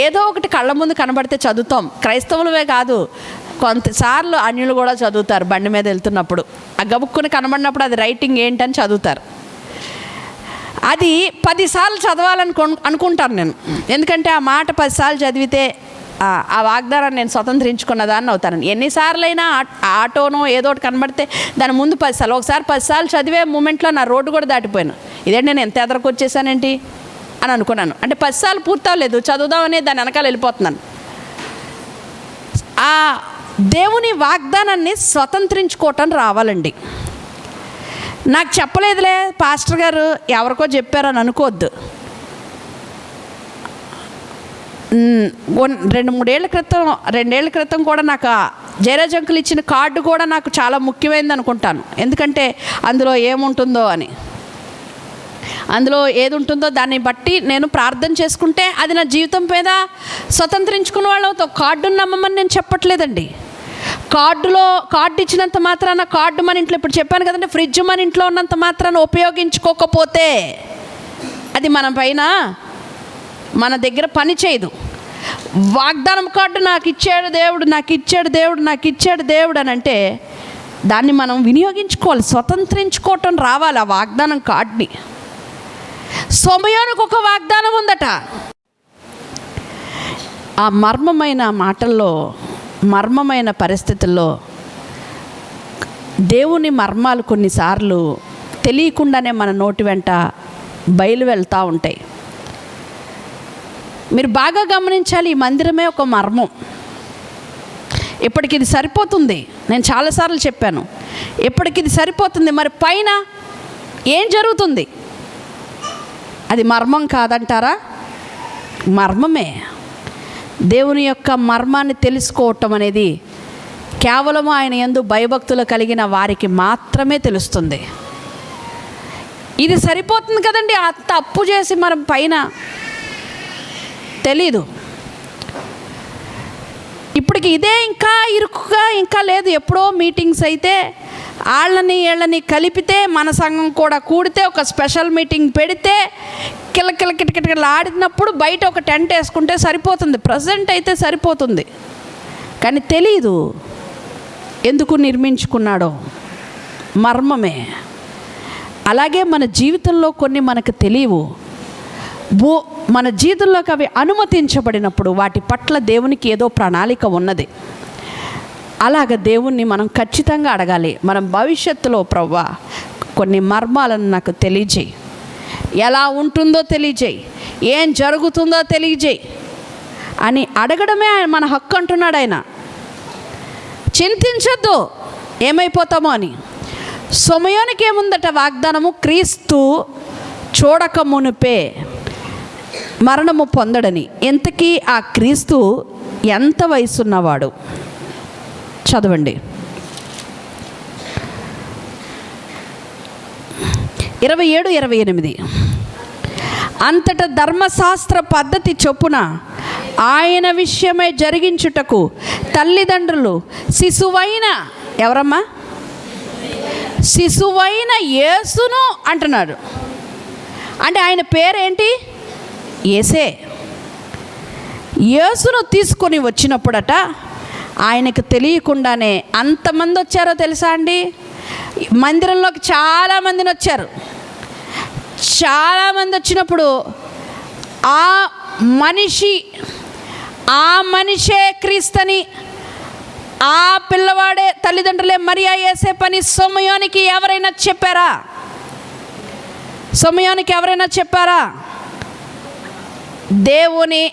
S1: ఏదో ఒకటి కళ్ళ ముందు కనబడితే చదువుతాం. క్రైస్తవులవే కాదు, కొంతసార్లు అన్యులు కూడా చదువుతారు. బండి మీద వెళ్తున్నప్పుడు ఆ గబుక్కుని కనబడినప్పుడు అది రైటింగ్ ఏంటని చదువుతారు. అది 10 సార్లు చదవాలని అనుకుంటాను నేను. ఎందుకంటే ఆ మాట 10 సార్లు చదివితే ఆ వాగ్దానాన్ని నేను స్వతంత్రించుకున్నదాన్ని అవుతాను. ఎన్నిసార్లైనా ఆటోనో ఏదో ఒకటి కనబడితే దాని ముందు 10 సార్లు, ఒకసారి 10 సార్లు చదివే మూమెంట్లో నా రోడ్డు కూడా దాటిపోయాను. ఇదేంటి నేను ఎంత ఎదరకు వచ్చేసానేంటి అని అనుకున్నాను. అంటే 10 సార్లు పూర్తవలేదు, చదువుదామని దాని వెనకాల వెళ్ళిపోతున్నాను. ఆ దేవుని వాగ్దానాన్ని స్వతంత్రించుకోవటం రావాలండి. నాకు చెప్పలేదులే పాస్టర్ గారు, ఎవరికో చెప్పారని అనుకోవద్దు. 2-3 ఏళ్ల క్రితం కూడా నాకు జయరాజ్ అంకుల్ ఇచ్చిన కార్డు కూడా నాకు చాలా ముఖ్యమైనది అనుకుంటాను. ఎందుకంటే అందులో ఏముంటుందో అని, అందులో ఏది ఉంటుందో దాన్ని బట్టి నేను ప్రార్థన చేసుకుంటే అది నా జీవితం మీద స్వతంత్రించుకున్న వాళ్ళతో. కార్డును నమ్మమని నేను చెప్పట్లేదండి. కార్డు ఇచ్చినంత మాత్రాన, కార్డు మన ఇంట్లో, ఇప్పుడు చెప్పాను కదండి, ఫ్రిడ్జ్ మన ఇంట్లో ఉన్నంత మాత్రాన ఉపయోగించుకోకపోతే అది మన దగ్గర పని చేయదు. వాగ్దానం కార్డు నాకు ఇచ్చాడు దేవుడు అని అంటే దాన్ని మనం వినియోగించుకోవాలి, స్వతంత్రించుకోవటం రావాలి ఆ వాగ్దానం కార్డుని. సమయానికి ఒక వాగ్దానం ఉందట. ఆ మర్మమైన మాటల్లో, మర్మమైన పరిస్థితుల్లో దేవుని మర్మాలు కొన్నిసార్లు తెలియకుండానే మన నోటి వెంట బయలు వెళ్తూ ఉంటాయి. మీరు బాగా గమనించాలి, ఈ మందిరమే ఒక మర్మం. ఇప్పటికి ఇది సరిపోతుంది, నేను చాలాసార్లు చెప్పాను, ఇప్పటికి ఇది సరిపోతుంది, మరి పైన ఏం జరుగుతుంది? అది మర్మం కాదంటారా? మర్మమే. దేవుని యొక్క మర్మాన్ని తెలుసుకోవటం అనేది కేవలం ఆయన యందు భయభక్తులు కలిగిన వారికి మాత్రమే తెలుస్తుంది. ఇది సరిపోతుంది కదండి, అంత అప్పు చేసి మనం పైన తెలీదు. ఇప్పటికి ఇదే ఇంకా ఇరుకుగా ఇంకా లేదు. ఎప్పుడో మీటింగ్స్ అయితే వీళ్ళని కలిపితే, మన సంఘం కూడా కూడితే, ఒక స్పెషల్ మీటింగ్ పెడితే కిలకిల ఆడినప్పుడు బయట ఒక టెంట్ వేసుకుంటే సరిపోతుంది. ప్రజెంట్ అయితే సరిపోతుంది. కానీ తెలీదు ఎందుకు నిర్మించుకున్నాడో, మర్మమే. అలాగే మన జీవితంలో కొన్ని మనకు తెలియవు. మన జీవితంలోకి అవి అనుమతించబడినప్పుడు వాటి పట్ల దేవునికి ఏదో ప్రణాళిక ఉన్నది. అలాగ దేవుణ్ణి మనం ఖచ్చితంగా అడగాలి. మనం భవిష్యత్తులో ప్రభువా కొన్ని మర్మాలను నాకు తెలియజేయి, ఎలా ఉంటుందో తెలియజేయి, ఏం జరుగుతుందో తెలియజేయి అని అడగడమే మన హక్కు అంటున్నాడు ఆయన. చింతించొద్దు ఏమైపోతామో అని. సమయానికి ఏముందట వాగ్దానము, క్రీస్తు చూడక మునిపే మరణము పొందడని. ఇంతకీ ఆ క్రీస్తు ఎంత వయసున్నవాడు? చదవండి. 27-28. అంతట ధర్మశాస్త్ర పద్ధతి చొప్పున ఆయన విషయమై జరిగించుటకు తల్లిదండ్రులు శిశువైన, ఎవరమ్మా? శిశువైన యేసును అంటున్నాడు. అంటే ఆయన పేరేంటి? యేసే. యేసును తీసుకొని వచ్చినప్పుడట ఆయనకు తెలియకుండానే అంతమంది వచ్చారో తెలుసా అండి? మందిరంలోకి చాలామందిని వచ్చారు. చాలామంది వచ్చినప్పుడు ఆ మనిషే క్రీస్తని, ఆ పిల్లవాడే, తల్లిదండ్రులే మరియా యోసేపని సమయానికి ఎవరైనా చెప్పారా? సమయానికి ఎవరైనా చెప్పారా? దేవుని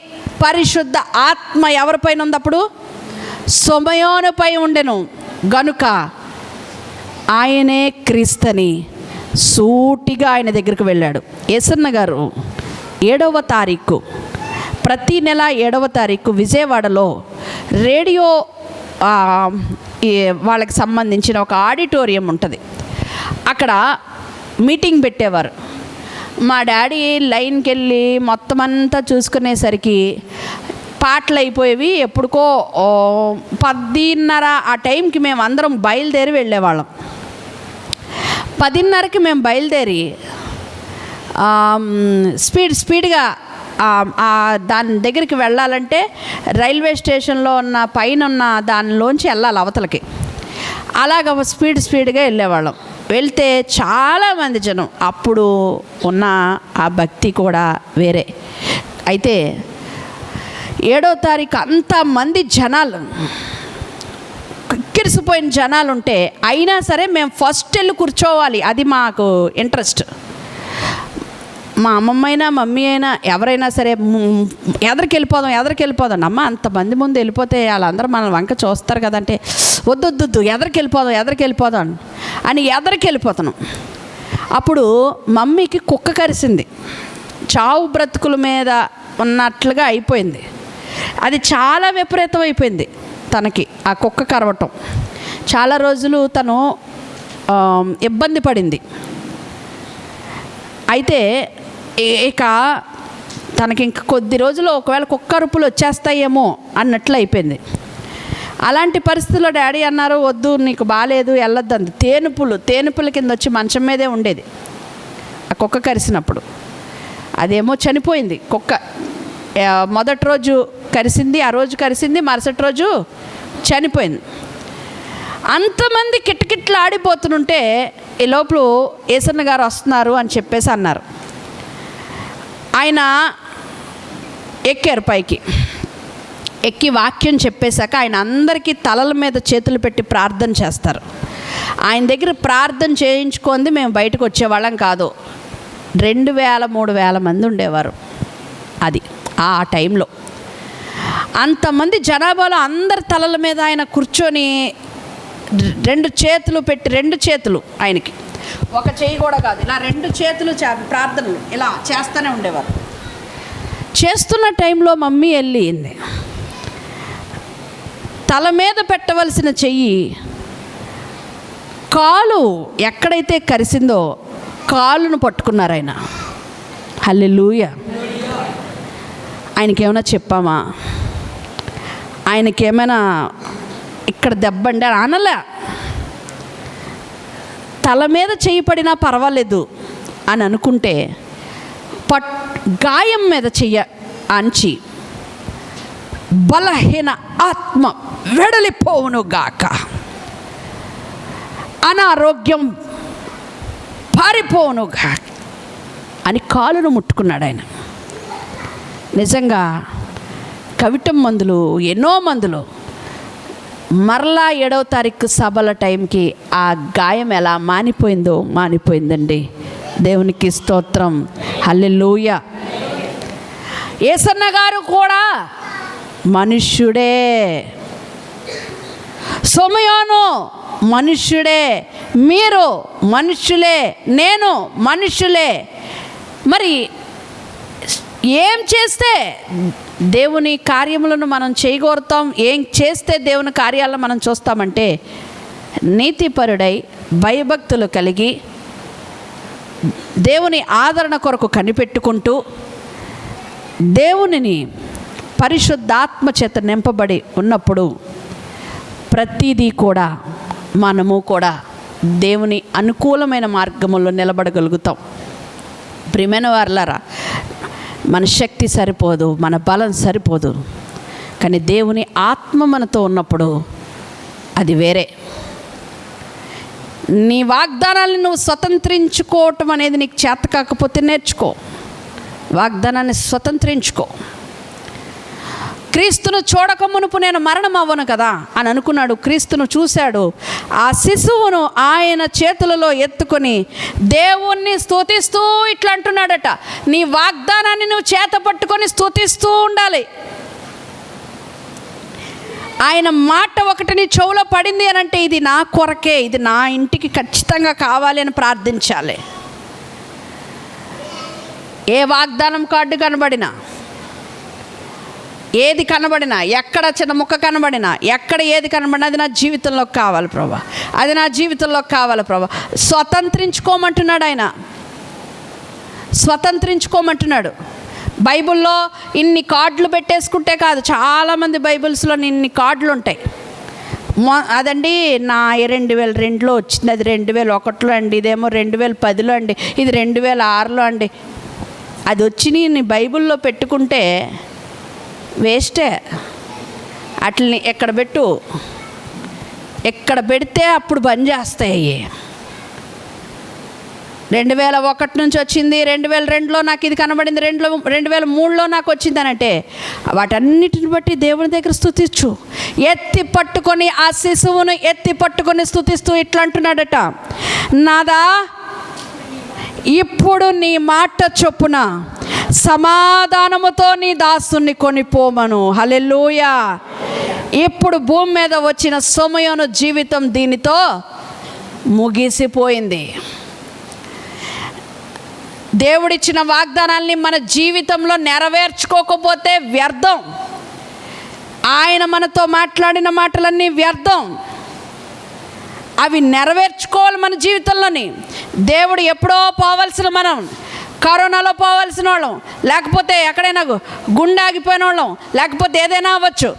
S1: పరిశుద్ధ ఆత్మ ఎవరిపైన ఉంది అప్పుడు? సమయోనుపై ఉండెను గనుక ఆయనే క్రీస్తని సూటిగా ఆయన దగ్గరికి వెళ్ళాడు. యేసన్న గారు 7వ తారీఖు, ప్రతి నెల 7వ తారీఖు విజయవాడలో రేడియో వాళ్ళకి సంబంధించిన ఒక ఆడిటోరియం ఉంటుంది. అక్కడ మీటింగ్ పెట్టేవారు. మా డాడీ లైన్కి వెళ్ళి మొత్తం అంతా చూసుకునేసరికి పాటలు అయిపోయేవి. ఎప్పుడుకో 10:30 ఆ టైంకి మేము అందరం బయలుదేరి వెళ్ళేవాళ్ళం. 10:30కి మేము బయలుదేరి స్పీడ్గా దాని దగ్గరికి వెళ్ళాలంటే రైల్వే స్టేషన్లో ఉన్న పైన ఉన్న దానిలోంచి వెళ్ళాలి అవతలకి. అలాగ స్పీడ్గా వెళ్ళేవాళ్ళం. వెళ్తే చాలామంది జనం. అప్పుడు ఉన్న ఆ భక్తి కూడా వేరే. అయితే 7వ తారీఖు అంతమంది జనాలు, కిరిసిపోయిన జనాలు ఉంటే అయినా సరే మేము ఫస్ట్ వెళ్ళి కూర్చోవాలి. అది మాకు ఇంట్రెస్ట్. మా అమ్మమ్మ అయినా మమ్మీ అయినా ఎవరైనా సరే ఎదరికి వెళ్ళిపోదాం అమ్మ, అంతమంది ముందు వెళ్ళిపోతే వాళ్ళందరూ మన వంక చూస్తారు కదంటే, వద్దు ఎదరికి వెళ్ళిపోదాం అని ఎదరికి వెళ్ళిపోతాను. అప్పుడు మమ్మీకి కుక్క కరిసింది. చావు బ్రతుకుల మీద ఉన్నట్లుగా అయిపోయింది. అది చాలా విపరీతం అయిపోయింది తనకి, ఆ కుక్క కరవటం. చాలా రోజులు తను ఇబ్బంది పడింది. అయితే ఇక తనకి ఇంక కొద్ది రోజులు ఒకవేళ కుక్క అరుపులు వచ్చేస్తాయేమో అన్నట్లు అయిపోయింది. అలాంటి పరిస్థితుల్లో డాడీ అన్నారు, వద్దు నీకు బాగాలేదు వెళ్ళొద్దు అంది. తేనుపుల కింద వచ్చి మంచం మీదే ఉండేది ఆ కుక్క కరిసినప్పుడు. అదేమో చనిపోయింది కుక్క. మొదటి రోజు కరిసింది, ఆ రోజు కరిసింది, మరుసటి రోజు చనిపోయింది. అంతమంది కిట్టకిట్లు ఆడిపోతుంటే ఈ లోపల యేసన్న గారు వస్తున్నారు అని చెప్పేసి అన్నారు. ఆయన ఎక్కారు పైకి. ఎక్కి వాక్యం చెప్పేశాక ఆయన అందరికీ తలల మీద చేతులు పెట్టి ప్రార్థన చేస్తారు. ఆయన దగ్గర ప్రార్థన చేయించుకుంది మేము బయటకు వచ్చేవాళ్ళం కాదు. 2000-3000 మంది ఉండేవారు. అది ఆ టైంలో అంతమంది జనాభాలో అందరి తలల మీద ఆయన కూర్చొని 2 చేతులు పెట్టి, 2 చేతులు ఆయనకి, ఒక చేయి కూడా కాదు, ఇలా 2 చేతులు ప్రార్థనలు ఇలా చేస్తూనే ఉండేవారు. చేస్తున్న టైంలో మమ్మీ వెళ్ళింది. తల మీద పెట్టవలసిన చెయ్యి కాలు ఎక్కడైతే కరిసిందో కాలును పట్టుకున్నారు ఆయన. హల్లెలూయా. ఆయనకేమైనా చెప్పామా? ఆయనకేమైనా ఇక్కడ దెబ్బండి అని అనలే. తల మీద చెయ్యి పడినా పర్వాలేదు అని అనుకుంటే గాయం మీద చెయ్య అంచి బలహీన ఆత్మ వెడలిపోవును గాక, అనారోగ్యం పారిపోవును గాక అని కాలును ముట్టుకున్నాడు ఆయన. నిజంగా కవిటం మందులు, ఎన్నో మందులు. మరలా 7వ తారీఖు సభల టైంకి ఆ గాయం ఎలా మానిపోయిందో మానిపోయిందండి. దేవునికి స్తోత్రం, హల్లెలూయా. యేసన్న గారు కూడా మనుష్యుడే, సమయాను మనుష్యుడే, మీరు మనుష్యులే, నేను మనుష్యులే. మరి ఏం చేస్తే దేవుని కార్యములను మనం చేయగోరుతాం, ఏం చేస్తే దేవుని కార్యాలను మనం చూస్తామంటే నీతిపరుడై భయభక్తులు కలిగి దేవుని ఆదరణ కొరకు కనిపెట్టుకుంటూ దేవునిని పరిశుద్ధాత్మ చేత నింపబడి ఉన్నప్పుడు ప్రతిదీ కూడా మనము కూడా దేవుని అనుకూలమైన మార్గంలో నిలబడగలుగుతాం. ప్రియమైన వారలారా, మన శక్తి సరిపోదు, మన బలం సరిపోదు, కానీ దేవుని ఆత్మ మనతో ఉన్నప్పుడు అది వేరే. నీ వాగ్దానాన్ని నువ్వు స్వతంత్రించుకోవటం అనేది నీకు చేత కాకపోతే నేర్చుకో, వాగ్దానాన్ని స్వతంత్రించుకో. క్రీస్తును చూడక మునుపు నేను మరణం అవ్వను కదా అని అనుకున్నాడు. క్రీస్తును చూశాడు. ఆ శిశువును ఆయన చేతులలో ఎత్తుకొని దేవుణ్ణి స్తుతిస్తూ ఇట్లా అంటున్నాడట, నీ వాగ్దానాన్ని నువ్వు చేత పట్టుకొని స్తుతిస్తూ ఉండాలి. ఆయన మాట ఒకటి నీ చెవులో పడింది అని అంటే ఇది నా కొరకే, ఇది నా ఇంటికి ఖచ్చితంగా కావాలి అని ప్రార్థించాలి. ఏ వాగ్దానం కార్డు కనబడినా, ఏది కనబడినా, ఎక్కడ చిన్న ముక్క కనబడినా, ఎక్కడ ఏది కనబడినా అది నా జీవితంలోకి కావాలి ప్రభా, అది నా జీవితంలోకి కావాలి ప్రభా. స్వతంత్రించుకోమంటున్నాడు ఆయన, స్వతంత్రించుకోమంటున్నాడు. బైబిల్లో ఇన్ని కార్డులు పెట్టేసుకుంటే కాదు, చాలామంది బైబిల్స్లో ఇన్ని కార్డులు ఉంటాయి. అదండి నా 2002లో వచ్చింది, అది 2001లో అండి, ఇదేమో 2010లో అండి, ఇది 2006లో అండి. అది వచ్చి నీ బైబిల్లో పెట్టుకుంటే వేస్టే. అట్లని ఎక్కడ పెట్టు, ఎక్కడ పెడితే అప్పుడు బంద్ చేస్తాయి. 2001 నుంచి వచ్చింది, 2002లో నాకు ఇది కనబడింది, 2003లో నాకు వచ్చింది అని అంటే వాటన్నిటిని బట్టి దేవుని దగ్గర స్తుతించు. ఎత్తి పట్టుకొని ఆ శిశువును ఎత్తి పట్టుకొని స్తుతిస్తూ ఇట్లా అంటున్నాడట, నాదా ఇప్పుడు నీ మాట చొప్పున సమాధానముతో నీ దాసుని కొనిపోమను. హల్లెలూయా. ఇప్పుడు భూమి మీద వచ్చిన సమయను జీవితం దీనితో ముగిసిపోయింది. దేవుడిచ్చిన వాగ్దానాల్ని మన జీవితంలో నెరవేర్చుకోకపోతే వ్యర్థం. ఆయన మనతో మాట్లాడిన మాటలన్నీ వ్యర్థం. అవి నెరవేర్చుకోవాలి మన జీవితంలోని. దేవుడు ఎప్పుడో పోవాల్సిన మనం, కరోనాలో పోవాల్సిన వాళ్ళం, లేకపోతే ఎక్కడైనా గుండె ఆగిపోయిన వాళ్ళం, లేకపోతే ఏదైనా అవ్వచ్చు.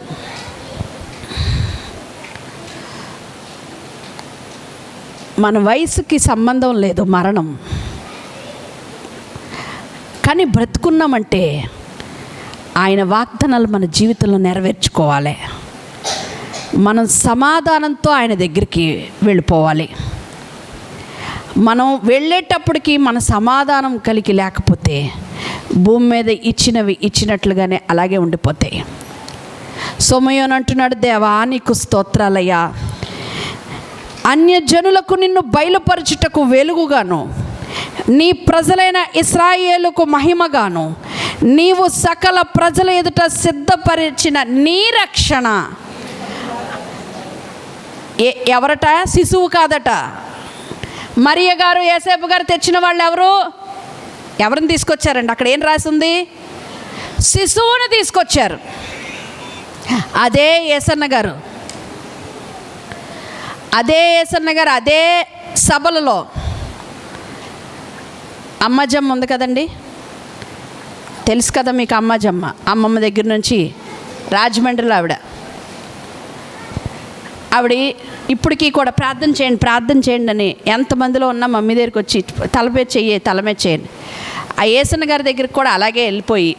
S1: మన వయసుకి సంబంధం లేదు మరణం. కానీ బ్రతుకున్నామంటే ఆయన వాగ్దానాలు మన జీవితంలో నెరవేర్చుకోవాలి. మనం సమాధానంతో ఆయన దగ్గరికి వెళ్ళిపోవాలి. మనం వెళ్ళేటప్పటికి మన సమాధానం కలిగి లేకపోతే భూమి మీద ఇచ్చినవి ఇచ్చినట్లుగానే అలాగే ఉండిపోతాయి. సోమయోన్ అంటున్నాడు, దేవా నీకు స్తోత్రాలయ్యా, అన్యజనులకు నిన్ను బయలుపరచుటకు వెలుగుగాను, నీ ప్రజలైన ఇశ్రాయేలుకు మహిమగాను, నీవు సకల ప్రజల ఎదుట సిద్ధపరిచిన నీ రక్షణ. ఎవరట? శిశువు కాదట. మరియ గారు, యేసేపు గారు తెచ్చిన వాళ్ళు ఎవరిని తీసుకొచ్చారండి? అక్కడ ఏం రాసి ఉంది? శిశువుని తీసుకొచ్చారు. అదే యేసన్న గారు, అదే సభలలో అమ్మజమ్మ ఉంది కదండి, తెలుసు కదా మీకు అమ్మమ్మ దగ్గర నుంచి రాజమండ్రిలో ఆవిడ ఇప్పటికీ కూడా ప్రార్థన చేయండి అని ఎంతమందిలో ఉన్నా మమ్మీ దగ్గరికి వచ్చి తలమే చేయండి. ఆ యేసన్న గారి దగ్గరికి కూడా అలాగే వెళ్ళిపోయి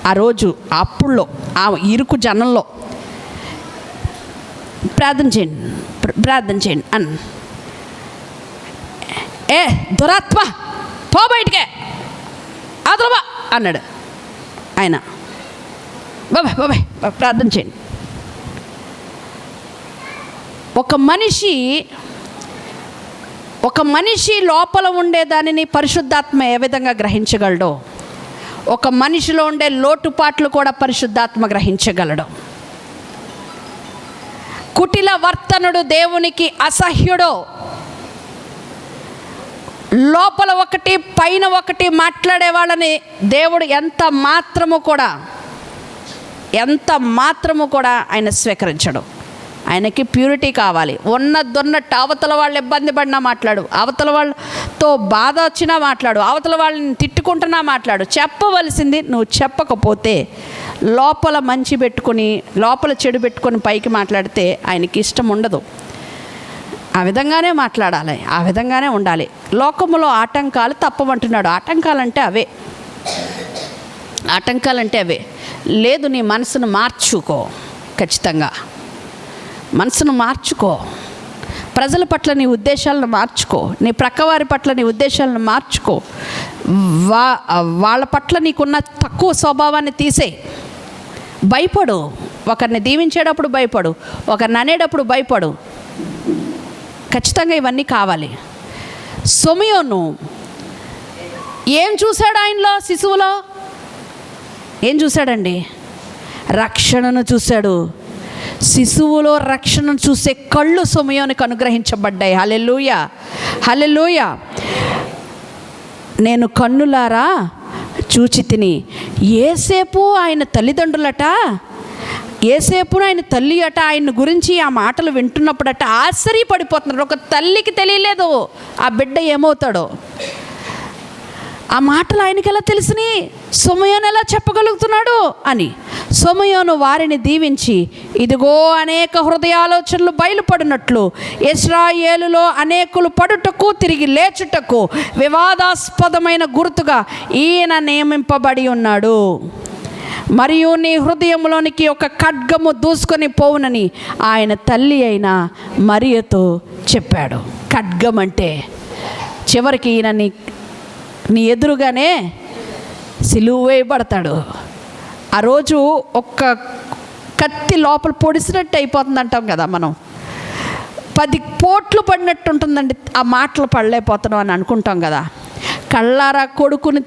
S1: ఆ రోజు అప్పుల్లో ఆ ఇరుకు జనంలో ప్రార్థన చేయండి అన్న. ఏ దురాత్మ పో బయటికే అదలబా అన్నాడు ఆయన. బాబాయ్ ప్రార్థన చేయండి. ఒక మనిషి లోపల ఉండే దానిని పరిశుద్ధాత్మ ఏ విధంగా గ్రహించగలడో, ఒక మనిషిలో ఉండే లోటుపాట్లు కూడా పరిశుద్ధాత్మ గ్రహించగలడు. కుటిల వర్తనుడు దేవునికి అసహ్యుడో, లోపల ఒకటి పైన ఒకటి మాట్లాడే వాళ్ళని దేవుడు ఎంత మాత్రము కూడా ఆయన స్వీకరించడు. ఆయనకి ప్యూరిటీ కావాలి. ఉన్నట్టు అవతల వాళ్ళు ఇబ్బంది పడినా మాట్లాడు, అవతల వాళ్ళతో బాధ వచ్చినా మాట్లాడు, అవతల వాళ్ళని తిట్టుకుంటున్నా మాట్లాడు. చెప్పవలసింది నువ్వు చెప్పకపోతే లోపల మంచి పెట్టుకొని లోపల చెడు పెట్టుకొని పైకి మాట్లాడితే ఆయనకి ఇష్టం ఉండదు. ఆ విధంగానే మాట్లాడాలి, ఆ విధంగానే ఉండాలి. లోకములో ఆటంకాలు తప్పమంటున్నాడు. ఆటంకాలంటే అవే. లేదు, నీ మనసును మార్చుకో, ఖచ్చితంగా మనసును మార్చుకో. ప్రజల పట్ల నీ ఉద్దేశాలను మార్చుకో, నీ ప్రక్కవారి పట్ల నీ ఉద్దేశాలను మార్చుకో. వాళ్ళ పట్ల నీకున్న తక్కువ స్వభావాన్ని తీసేయి. భయపడు, ఒకరిని దీవించేటప్పుడు భయపడు, ఒకరిని అనేటప్పుడు భయపడు. ఖచ్చితంగా ఇవన్నీ కావాలి. సొమయోను ఏం చూశాడు? ఆయనలో శిశువులో ఏం చూశాడండి? రక్షణను చూశాడు. శిశువులో రక్షణను చూసే కళ్ళు సొమయోనికి అనుగ్రహించబడ్డాయి. హల్లెలూయా, హల్లెలూయా. నేను కన్నులారా చూచి తిని. ఏసేపు ఆయన తల్లిదండ్రులట, ఏసేపు ఆయన తల్లి అట, ఆయన గురించి ఆ మాటలు వింటున్నప్పుడట ఆశ్చర్యపడిపోతున్నారు. ఒక తల్లికి తెలియలేదు ఆ బిడ్డ ఏమవుతాడో. ఆ మాటలు ఆయనకి ఎలా తెలిసినాయి? సొమయోను ఎలా చెప్పగలుగుతున్నాడు అని. సొమయోను వారిని దీవించి, ఇదిగో అనేక హృదయాలోచనలు బయలుపడినట్లు ఇశ్రాయేలులో అనేకులు పడుటకు తిరిగి లేచుటకు వివాదాస్పదమైన గుర్తుగా ఈయన నియమింపబడి ఉన్నాడు. మరియు నీ హృదయంలోనికి ఒక ఖడ్గము దూసుకొని పోవునని ఆయన తల్లి అయిన మరియతో చెప్పాడు. ఖడ్గం అంటే చివరికి ఈయన నీ ఎదురుగానే సిలువ వేయబడతాడు. ఆ రోజు ఒక్క కత్తి లోపల పొడిసినట్టు అయిపోతుంది అంటాం కదా మనం. 10 పోట్లు పడినట్టు ఉంటుందండి. ఆ మాటలు పడలేకపోతున్నాం అని అనుకుంటాం కదా. కళ్ళారా కొడుకుని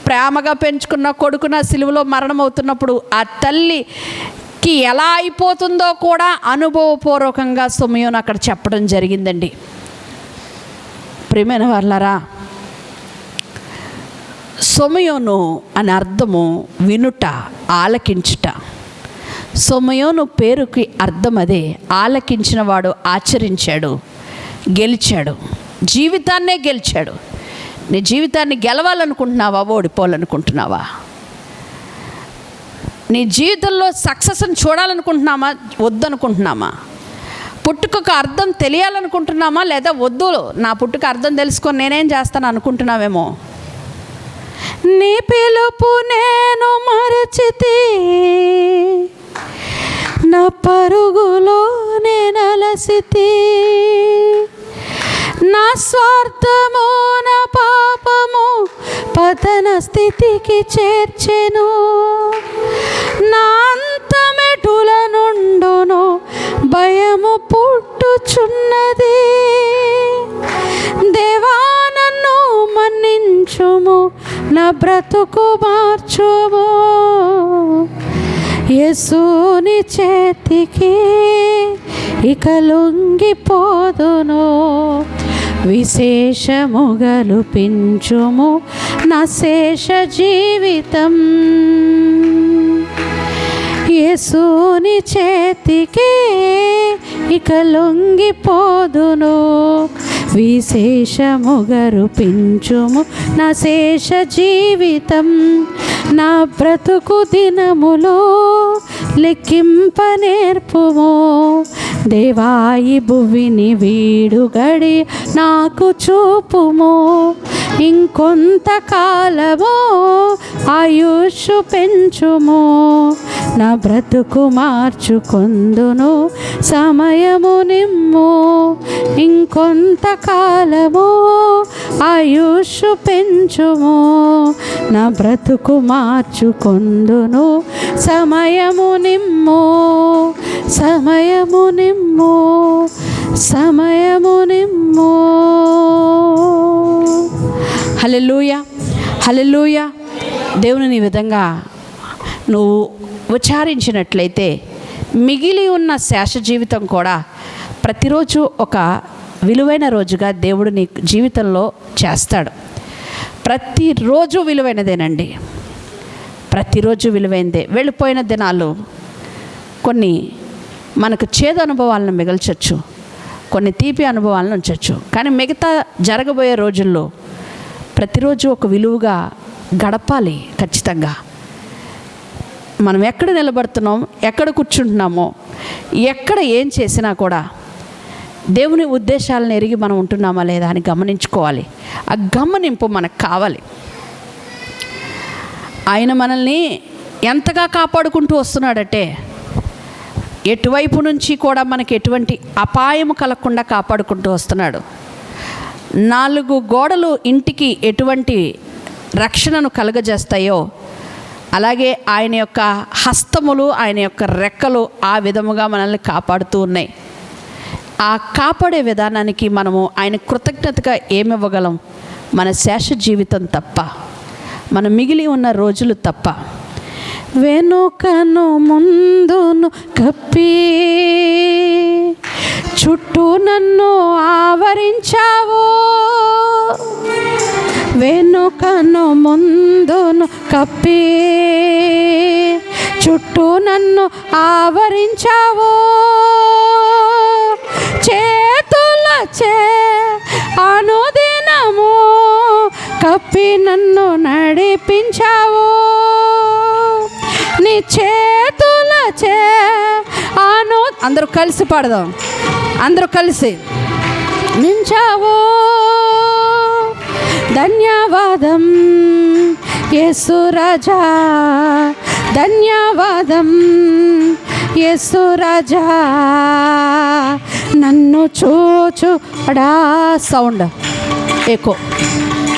S1: ప్రేమగా పెంచుకున్న కొడుకున సిలువలో మరణం అవుతున్నప్పుడు ఆ తల్లికి ఎలా అయిపోతుందో కూడా అనుభవపూర్వకంగా సొమయోను అక్కడ చెప్పడం జరిగిందండి. ప్రియమైన వాళ్ళారా, సొమయోను అని అర్థము వినుట, ఆలకించుట. సొమయోను పేరుకి అర్థం అదే. ఆలకించిన వాడు ఆచరించాడు, గెలిచాడు, జీవితాన్నే గెలిచాడు. నీ జీవితాన్ని గెలవాలనుకుంటున్నావా, ఓడిపోవాలనుకుంటున్నావా? నీ జీవితంలో సక్సెస్ని చూడాలనుకుంటున్నామా, వద్దనుకుంటున్నామా? పుట్టుకకు అర్థం తెలియాలనుకుంటున్నామా, లేదా వద్దు నా పుట్టుక అర్థం తెలుసుకొని నేనేం చేస్తాను అనుకుంటున్నావేమో. నీ పిలుపు నేను మరచితి, నా పరుగులో నేను అలసితి, నా స్వార్థము నా పాపము పతన స్థితికి చేర్చెను, నా అంతమెటుల నుండును భయము పుట్టుచున్నది. దేవా నన్ను మన్నించుము, నా బ్రతుకు మార్చుము, యేసుని చేతికి ఇక లొంగిపోదును, విశేషముగలు పెంచుము నా శేష జీవితం. యేసుని చేతికి ఇక లొంగిపోదును,
S2: విశేషముగా రూపించుము నా శేష జీవితం. నా బ్రతుకు దినములో లెక్కింప నేర్పుము. దేవాయి భువిని వీడు గడి నాకు చూపుము. ఇంకొంతకాలము ఆయుష్ పెంచుము. నా బ్రతుకు మార్చుకొందును సమయము నిమ్ము. ఇంకొంతకాలము ఆయుష్ పెంచుము. నా బ్రతుకు మార్చుకొందును సమయము నిమ్ము. సమయము నిమ్ము. సమయము నిమ్ము. హల్లెలూయా, హల్లెలూయా. దేవుని ఈ విధంగా నువ్వు ఉచ్చారించినట్లయితే మిగిలి ఉన్న శేష జీవితం కూడా ప్రతిరోజు ఒక విలువైన రోజుగా దేవుడు నీ జీవితంలో చేస్తాడు. ప్రతిరోజు విలువైనదేనండి, ప్రతిరోజు విలువైనదే. వెళ్ళిపోయిన దినాలు కొన్ని మనకు చేదు అనుభవాలను మిగల్చవచ్చు, కొన్ని తీపి అనుభవాలను ఉంచవచ్చు. కానీ మిగతా జరగబోయే రోజుల్లో ప్రతిరోజు ఒక విలువగా గడపాలి. ఖచ్చితంగా మనం ఎక్కడ నిలబడుతున్నాం, ఎక్కడ కూర్చుంటున్నామో, ఎక్కడ ఏం చేసినా కూడా దేవుని ఉద్దేశాలను ఎరిగి మనం ఉంటున్నామా లేదా అని గమనించుకోవాలి. ఆ గమనింపు మనకు కావాలి. ఆయన మనల్ని ఎంతగా కాపాడుకుంటూ వస్తున్నాడంటే ఎటువైపు నుంచి కూడా మనకి ఎటువంటి అపాయము కలగకుండా కాపాడుకుంటూ వస్తున్నాడు. 4 గోడలు ఇంటికి ఎటువంటి రక్షణను కలుగజేస్తాయో అలాగే ఆయన యొక్క హస్తములు, ఆయన యొక్క రెక్కలు ఆ విధముగా మనల్ని కాపాడుతూ ఉన్నాయి. ఆ కాపాడే విధానానికి మనము ఆయన కృతజ్ఞతగా ఏమివ్వగలం? మన శేష జీవితం తప్ప, మన మిగిలి ఉన్న రోజులు తప్ప. వెనుకను ముందును కప్పి చుట్టూ నన్ను ఆవరించావు. వెనుకను ముందును కప్పి చుట్టూ నన్ను ఆవరించావు. చేతులచే అనుదినము కప్పి నన్ను నడిపించావు. నీ చేతులచే అందరూ కలిసి పాడదాం, అందరూ కలిసి. నించావు. ధన్యవాదం యేసు రాజా, ధన్యవాదం యేసు రాజా. నన్ను చూచువాడా, సౌండ్ ఎక్కువ,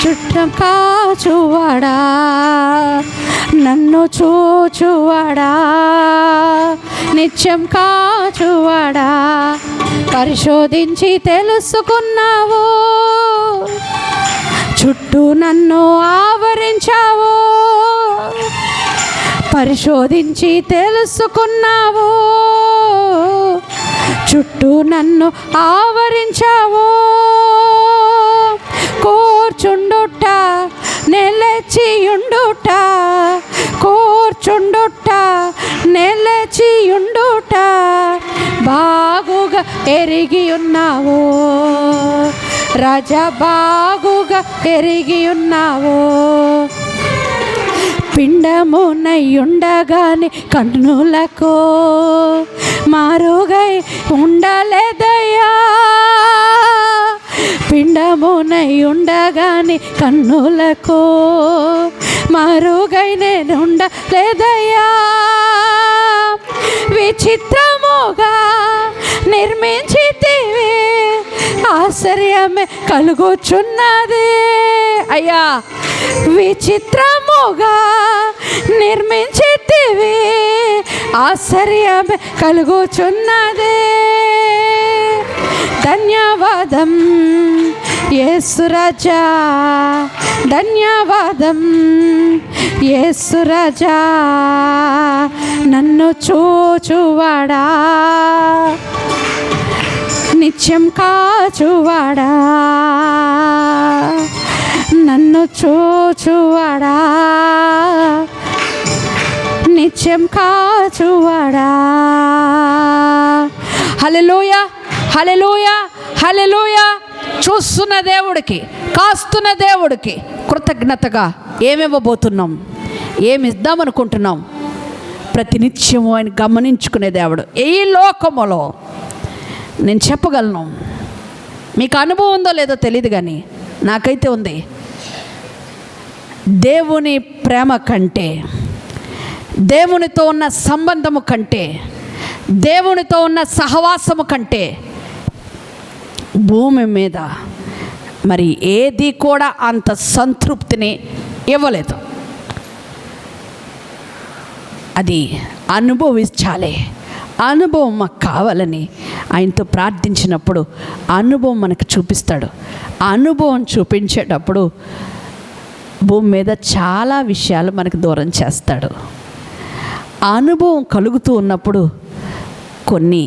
S2: చుట్టం కాచువాడా, నన్ను చూచువాడా, నిత్యం కాచువాడా. పరిశోధించి తెలుసుకున్నావు, చుట్టూ నన్ను ఆవరించావు. పరిశోధించి తెలుసుకున్నావు, చుట్టూ నన్ను ఆవరించావు. కూర్చుండుట నిలచియుండుట, కూర్చుండుట నిలచియుండుట బాగుగా ఎరిగి ఉన్నావు రాజా, బాగుగా ఎరిగి ఉన్నావు. పిండమునయుండగానే కన్నులకు మారుగై ఉండలేదయ్యా. పిండమునయుండగానే కన్నులకు మారుగై నేను ఉండలేదయ్యా. విచిత్రముగా నిర్మించితివి, ఆశ్చర్యమే కలుగుచున్నది అయ్యా. విచిత్రముగా నిర్మించితివి, ఆశ్చర్యమే కలుగుచున్నది. ధన్యవాదం యేసు రాజా, ధన్యవాదం యేసు రాజా. నన్ను చూచువాడా, నిత్యం కాచువాడా, నన్ను చూచువాడా, నిత్యం కాచువాడా. హల్లెలూయా, హల్లెలూయా, హల్లెలూయా, చూస్తున్న దేవుడికి, కాస్తున్న దేవుడికి కృతజ్ఞతగా ఏమివ్వబోతున్నాం, ఏమి ఇద్దామనుకుంటున్నాం? ప్రతినిత్యము ఆయన గమనించుకునే దేవుడు. ఈ లోకములో నేను చెప్పగలను, మీకు అనుభవం ఉందో లేదో తెలియదు కానీ నాకైతే ఉంది. దేవుని ప్రేమ కంటే, దేవునితో ఉన్న సంబంధము కంటే, దేవునితో ఉన్న సహవాసము కంటే భూమి మీద మరి ఏది కూడా అంత సంతృప్తిని ఇవ్వలేదు. అది అనుభవించాలి. అనుభవం మాకు కావాలని ఆయనతో ప్రార్థించినప్పుడు అనుభవం మనకు చూపిస్తాడు. అనుభవం చూపించేటప్పుడు భూమి మీద చాలా విషయాలు మనకు దూరం చేస్తాడు. అనుభవం కలుగుతూ ఉన్నప్పుడు కొన్ని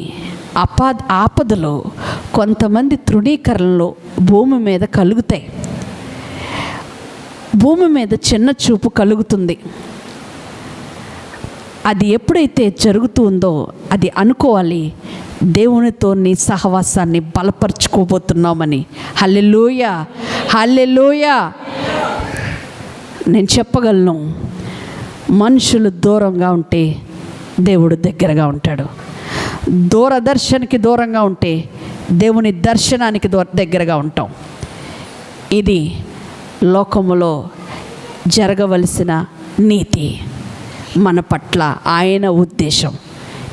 S2: ఆపదలు, కొంతమంది తృణీకరణలు భూమి మీద కలుగుతాయి. భూమి మీద చిన్న చూపు కలుగుతుంది. అది ఎప్పుడైతే జరుగుతుందో అది అనుకోవాలి, దేవునితో నీ సహవాసాన్ని బలపరుచుకోబోతున్నామని. హల్లెలూయా, హల్లెలూయా. నేను చెప్పగలను, మనుషులు దూరంగా ఉంటే దేవుడు దగ్గరగా ఉంటాడు. దూరదర్శన్కి దూరంగా ఉంటే దేవుని దర్శనానికి దగ్గరగా ఉంటాం. ఇది లోకములో జరగవలసిన నీతి, మన పట్ల ఆయన ఉద్దేశం.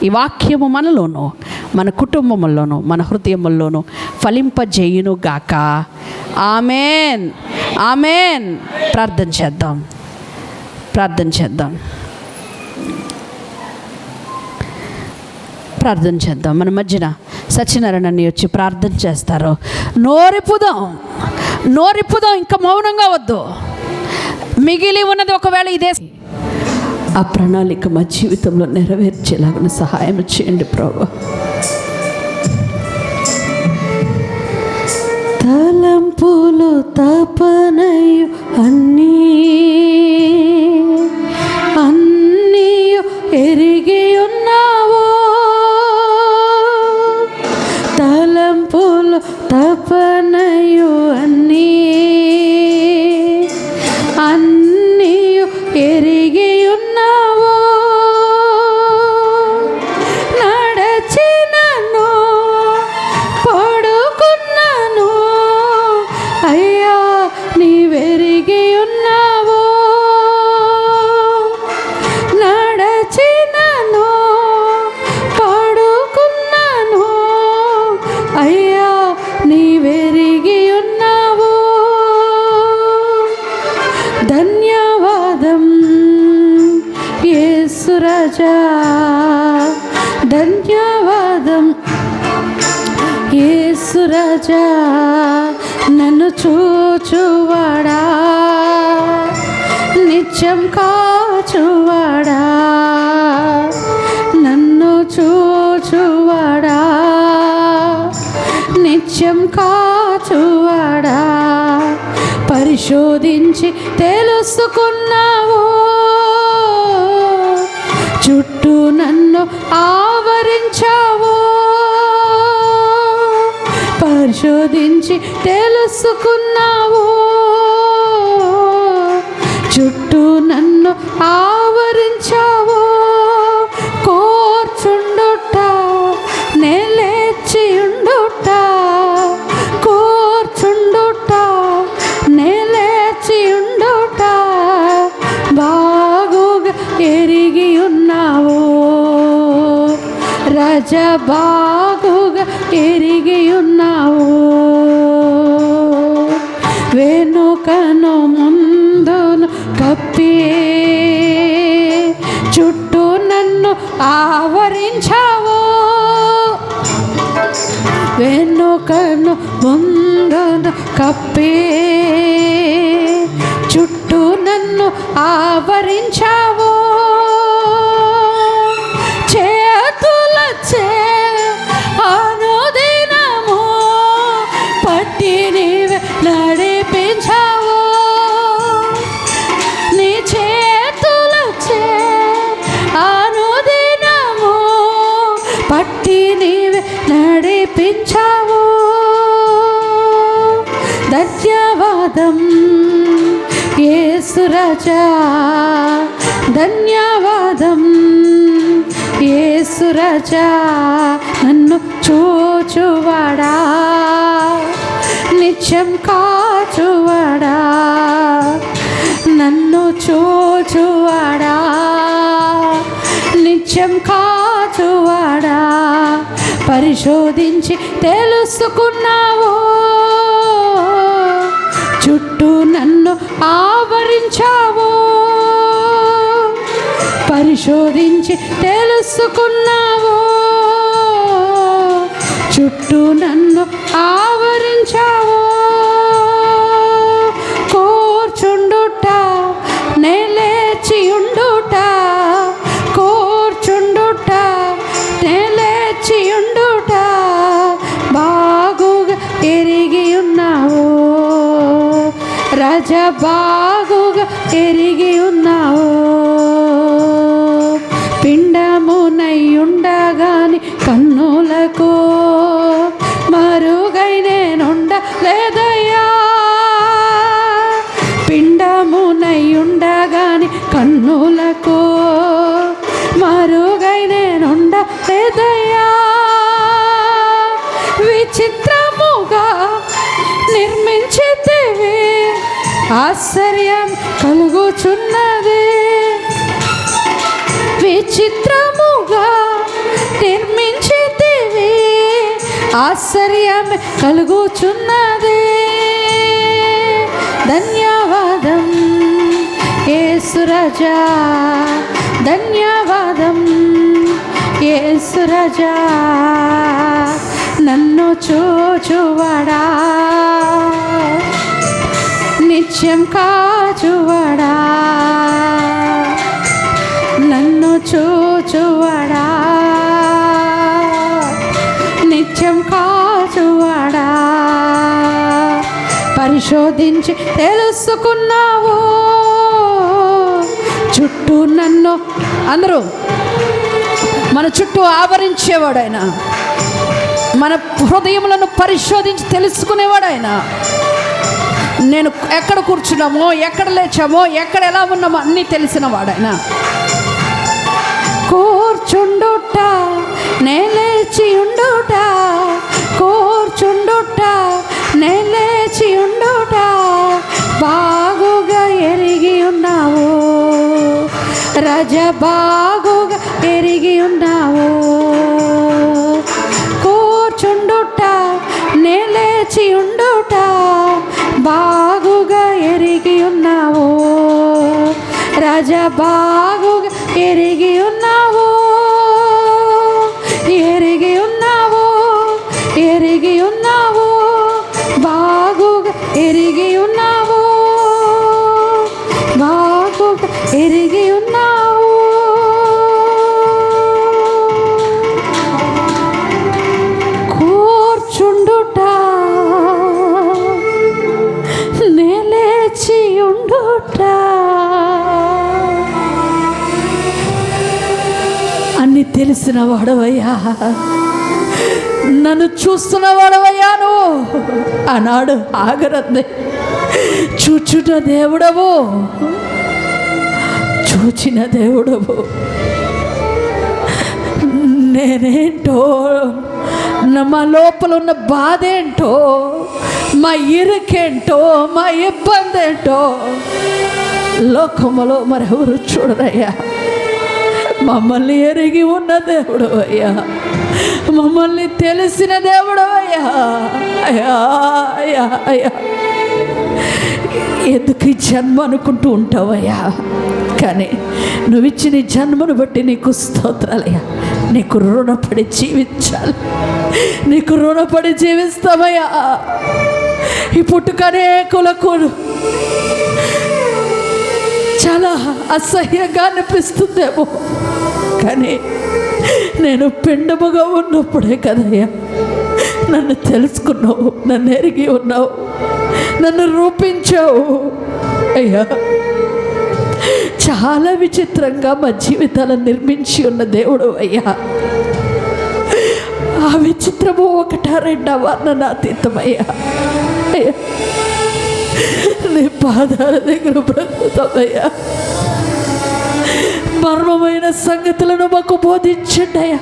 S2: ఈ వాక్యము మనలోనూ, మన కుటుంబముల్లోనూ, మన హృదయముల్లోనూ ఫలింపజేయును గాక. ఆమేన్, ఆమేన్. ప్రార్థన చేద్దాం, ప్రార్థన చేద్దాం, ప్రార్థన చేద్దాం. మన మధ్యన సత్యనారాయణ అన్నయ్య వచ్చి ప్రార్థన చేస్తారు. నోరిపుదాం, నోరిపుదాం, ఇంకా మౌనంగా వద్దు. మిగిలి ఉన్నది ఒకవేళ ఇదే, ఆ ప్రణాళిక మా జీవితంలో నెరవేర్చేలాగా సహాయం చేయండి ప్రభువా. తలంపులు తపనయు అన్నీ ఎరిగి ఉన్నావో, తలంపులు తపనయు అన్నీ ఎరిగి ఉన్నావో. నడచినను పడుకున్నాను అయ్యా నీవెరిగి ఉన్నావో. నడచినను పడుకున్నాను అయ్యా నీవెరిగి ఉన్నావో. ధన్యవాదం యేసు రాజా, ధన్యవాదం యేసు రాజా. నన్ను చూచువాడా, నిత్యం కాచువాడా, నన్ను చూచువాడా, నిత్యం కాచువాడా. పరిశోధించి తెలుసుకున్నావో, చుట్టూ నన్ను ఆవరించావో. పరిశోధించి తెలుసుకున్నావో, చుట్టూ నన్ను ఆవరించావో. కూర్చుండుట నేలేచి ఉండుట, కూర్చుండుట నేలేచి ఉండుట బాగుగా ఎరిగి ఉన్నావో రాజా, బాగుగా ఎరిగి ఉన్నావో. వెనుకను ముందును కప్పి చుట్టూ నన్ను ఆవరించావో. వెనుకను ముందును కప్పి చుట్టూ నన్ను ఆవరించావో. చేతులచే అనుదినము పట్టి నీవే నడిపించావో. నీ చేతులచే అనుదినము పట్టి నీవే నడిపించావో. ధన్యవాదం యేసు రాజా, ధన్యవాదం యేసు రాజా, నన్ను చూచువాడా, నిత్యం కాచువాడా, నన్ను చూచువాడా, నిత్యం కాచువాడా, పరిశోధించి తెలుసుకున్నావు, చుట్టూ నన్ను ఆవరించావు, పరిశోధించి తెలుసుకున్నావు, చుట్టూ నన్ను ఆవరించావు. కూర్చుండుట నే లేచి ఉండుట, కూర్చుండుట నే లేచి ఉండుట, బాగుగా ఎరిగి ఉన్నావు రాజా, బాగుగా ఎరిగి ఉన్నావు. పిండమునై ఉండగాని కన్నులకు మరుగై నేనుండలేదయ్యా, పిండమునై ఉండగాని కన్నులకు మరుగై నేనుండలేదయ్యా, విచిత్రముగా నిర్మించితివి, ఆశ్చర్యం కలుగుచున్నది, విచిత్రముగా నిర్మించితివి, ఆశ్చర్యం కలుగుచున్నది. ధన్యవాదం యేసు రాజా, ధన్యవాదం యేసు రాజా, నన్ను చూచువాడా, నిత్యం కాచువాడా, నన్ను చూచువాడా, నిత్యం కాచువాడా, పరిశోధించి తెలుసుకున్నావు, చుట్టూ నన్ను, అందరూ మన చుట్టూ ఆవరించేవాడైనా, మన హృదయములను పరిశోధించి తెలుసుకునేవాడైనా, నేను ఎక్కడ కూర్చున్నామో, ఎక్కడ లేచామో, ఎక్కడ ఎలా ఉన్నామో అన్నీ తెలిసిన వాడైనా. కూర్చుండుట నే లేచి ఉండుట, కూర్చుండుట నే లేచి ఉండుట, బాగుగా ఎరిగి ఉన్నావు రాజా, బాగుగా ఎరిగి ఉన్నావు. కూర్చుండుట నే లేచి ఉండుట, బాగుగా ఎరిగి ఉన్నావు రాజా, బాగుగా ఎరిగి ఉన్నావు, ఎరిగి ఉన్నావు, ఎరిగి ఉన్నావు, బాగుగా ఎరిగి ఉన్నావు, బాగుగా ఎరిగి ఉన్నావు. కూర్చుండుట నే లేచి ఉండుట, అన్ని తెలిసిన వాడవయ్యా, నన్ను చూస్తున్న వాడవయ్యా, నువ్వు ఆనాడు ఆగరద్దే చూచుట దేవుడవు, చూచిన దేవుడవు. నేనేంటో, మా లోపల ఉన్న బాధ ఏంటో, మా ఇరుకేంటో, మా ఇబ్బంది ఏంటో లోకములో మరెవరు చూడరయ్యా. మమ్మల్ని ఎరిగి ఉన్న దేవుడు అయ్యా, మమ్మల్ని తెలిసిన దేవుడు అయ్యా. అయ్యా అయ్యా అయ్యా, ఎందుకు ఈ జన్మ అనుకుంటూ ఉంటావయ్యా, కానీ నువ్వు ఇచ్చిన ఈ జన్మను బట్టి నీకు స్తోత్రాలయ్యా. నీకు రుణపడి జీవించాలి, నీకు రుణపడి జీవిస్తామయ్యా. ఈ పుట్టుకనే కులకు చాలా అసహ్యంగా అనిపిస్తుందేమో, కానీ నేను పిండముగా ఉన్నప్పుడే కదయ్యా నన్ను తెలుసుకున్నావు, నన్ను ఎరిగి ఉన్నావు, నన్ను రూపించావు అయ్యా. చాలా విచిత్రంగా మా జీవితాలను నిర్మించి ఉన్న దేవుడు అయ్యా. ఆ విచిత్రము ఒకటా రెండవ నన్ను అతీతమయ్యా అయ్యా.
S3: నీ పాదాల దగ్గర బ్రతుకుతామయ్యా. మర్మమైన సంగతులను మాకు బోధించండి అయ్యా.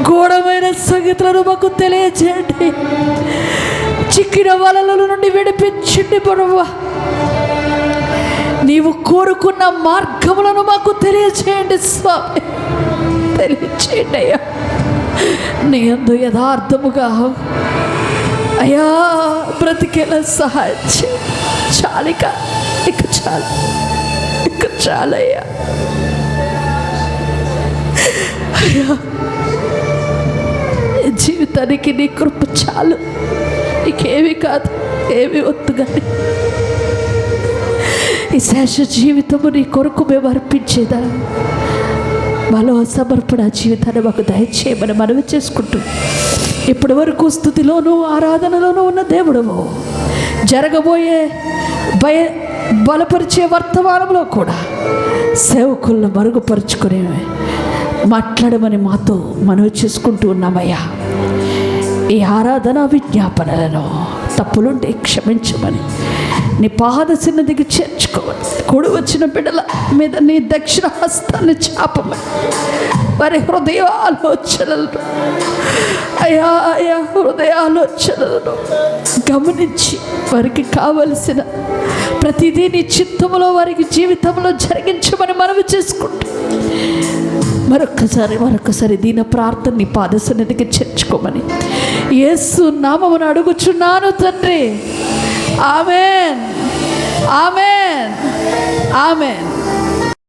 S3: ఘోరమైన సంగతులను మాకు తెలియజేయండి. చిక్కిన వలల నుండి విడిపించండి ప్రభువా. నీవు కోరుకున్న మార్గములను మాకు తెలియజేయండి స్వామి. తెలియజేయండి అయ్యా. నీ యందు యథార్థముగా అయ్యా బ్రతికేలా సహాయం చేయండి. చాలిక ఇక చాలు, ఇక చాలయ్యా. అయ్యా జీవితానికి నీ కృప చాలు. నీకేమీ కాదు, ఏమీ వద్దు. కానీ ఈ శేష జీవితము నీ కొరకు మేము అర్పించేదా మాలో సమర్పణ జీవితాన్ని మాకు దయచేయమని మనవి చేసుకుంటూ, ఇప్పటి వరకు స్తుతిలోనూ ఆరాధనలోనూ ఉన్న దేవుడము జరగబోయే బలపరిచే వర్తమానంలో కూడా సేవకులను మరుగుపరుచుకునే మాట్లాడమని మాతో మనవి చేసుకుంటూ ఉన్నామయ్యా. ఈ ఆరాధన విజ్ఞాపనలను తప్పులుంటే క్షమించమని నీ పాద సన్నిధికి చేర్చుకోమని, కూడి వచ్చిన బిడ్డల మీద నీ దక్షిణ హస్తాన్ని చాపమని, వారి హృదయ ఆలోచనలను అయా హృదయ ఆలోచనలను గమనించి వారికి కావలసిన ప్రతిదీ నీ చిత్తములో వారికి జీవితంలో జరిగించమని మనవి చేసుకుంటూ మరొకసారి దీని ప్రార్థన నీ పాద సన్నిధికి చేర్చుకోమని యేసు నామమున అడుగుచున్నాను తండ్రి. ఆమేన్, ఆమేన్, ఆమేన్.